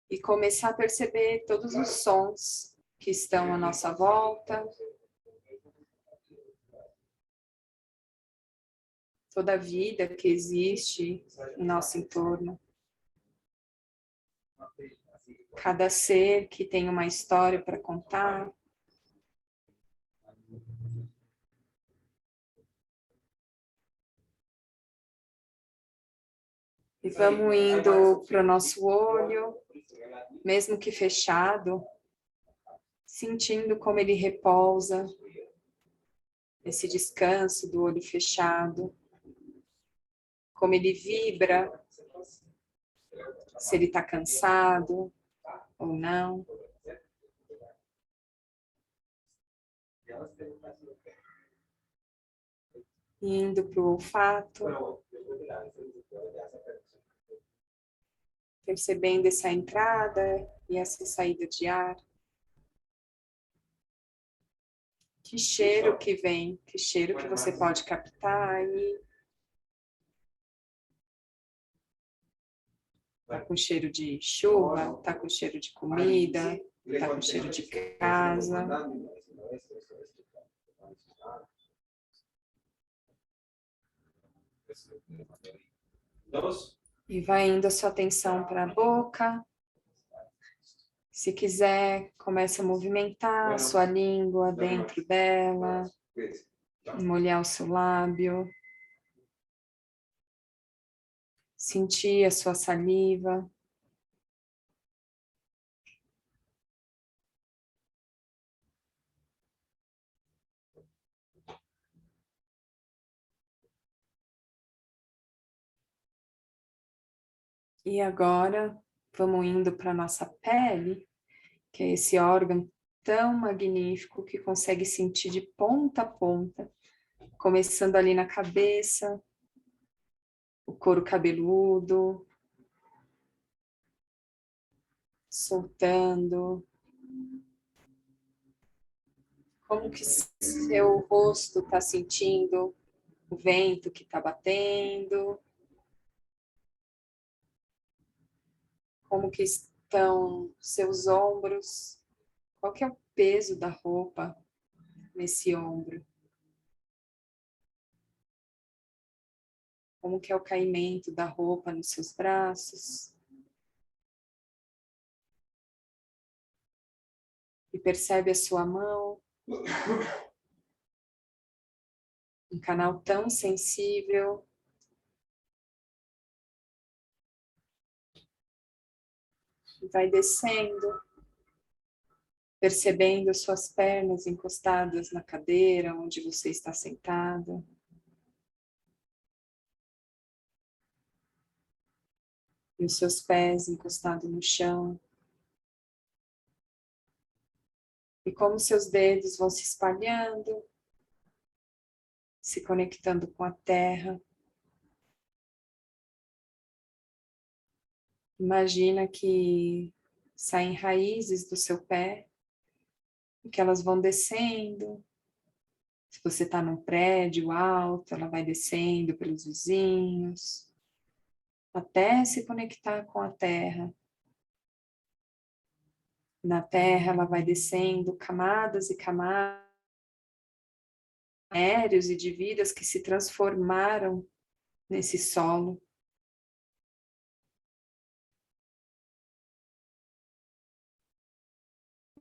Speaker 1: e começar a perceber todos os sons que estão à nossa volta, toda a vida que existe em nosso entorno. Cada ser que tem uma história para contar. E vamos indo para o nosso olho, mesmo que fechado, sentindo como ele repousa, esse descanso do olho fechado, como ele vibra, se ele está cansado ou não. Indo para o olfato, percebendo essa entrada e essa saída de ar. Que cheiro que vem, que cheiro que você pode captar aí. Tá com cheiro de chuva, tá com cheiro de comida, tá com cheiro de casa. E vai indo a sua atenção para a boca. Se quiser, começa a movimentar a sua língua dentro dela, molhar o seu lábio, sentir a sua saliva. E agora, vamos indo para a nossa pele, que é esse órgão tão magnífico que consegue sentir de ponta a ponta, começando ali na cabeça, o couro cabeludo, soltando. Como que seu rosto está sentindo o vento que está batendo? Como que estão seus ombros? Qual que é o peso da roupa nesse ombro? Como que é o caimento da roupa nos seus braços? E percebe a sua mão? Um canal tão sensível. E vai descendo, percebendo suas pernas encostadas na cadeira onde você está sentado. E os seus pés encostados no chão. E como seus dedos vão se espalhando, se conectando com a terra. Imagina que saem raízes do seu pé e que elas vão descendo. Se você está num prédio alto, ela vai descendo pelos vizinhos, até se conectar com a terra. Na terra, ela vai descendo camadas e camadas aéreos e de vidas que se transformaram nesse solo.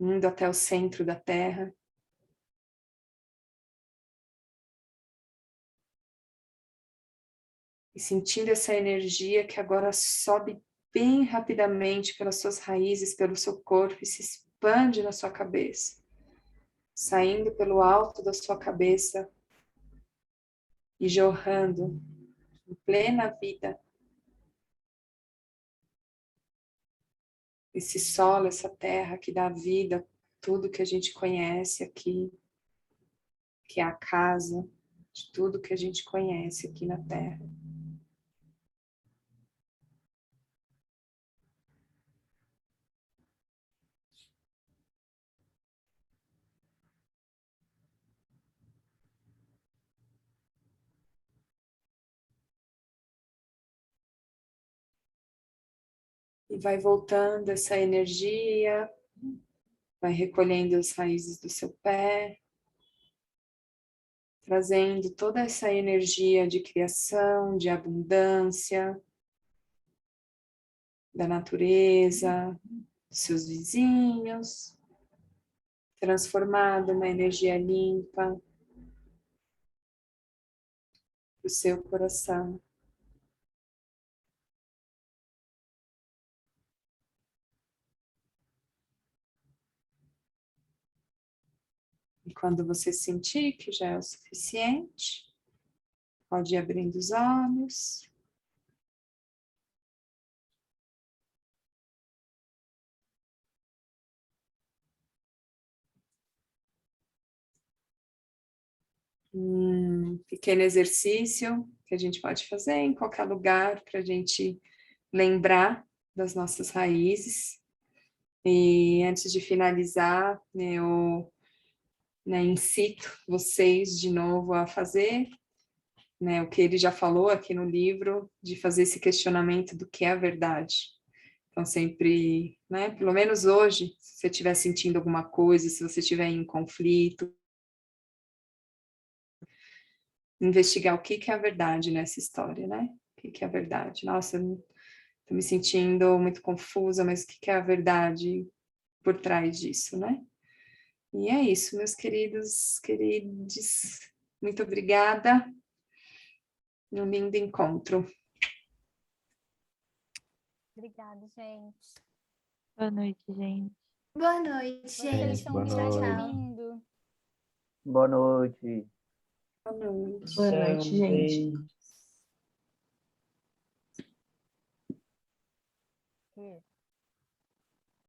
Speaker 1: Indo até o centro da terra. E sentindo essa energia que agora sobe bem rapidamente pelas suas raízes, pelo seu corpo e se expande na sua cabeça. Saindo pelo alto da sua cabeça e jorrando em plena vida esse solo, essa terra que dá vida, tudo que a gente conhece aqui, que é a casa de tudo que a gente conhece aqui na Terra. E vai voltando essa energia, vai recolhendo as raízes do seu pé, trazendo toda essa energia de criação, de abundância, da natureza, dos seus vizinhos, transformado uma energia limpa para o seu coração. E quando você sentir que já é o suficiente, pode ir abrindo os olhos. Um pequeno exercício que a gente pode fazer em qualquer lugar para a gente lembrar das nossas raízes. E antes de finalizar, eu incito vocês de novo a fazer o que ele já falou aqui no livro, de fazer esse questionamento do que é a verdade. Então, sempre, pelo menos hoje, se você estiver sentindo alguma coisa, se você estiver em conflito, investigar o que é a verdade nessa história, né? O que é a verdade? Nossa, estou me sentindo muito confusa, mas o que é a verdade por trás disso, né? E é isso, meus queridos. Muito obrigada. Um lindo encontro.
Speaker 2: Obrigada, gente.
Speaker 3: Boa noite, gente.
Speaker 7: Boa noite,
Speaker 2: Vocês
Speaker 7: gente.
Speaker 2: são
Speaker 4: Boa
Speaker 2: muito
Speaker 4: noite.
Speaker 2: lindo.
Speaker 8: Boa noite.
Speaker 1: Boa noite.
Speaker 9: Boa noite, gente.
Speaker 2: Isso.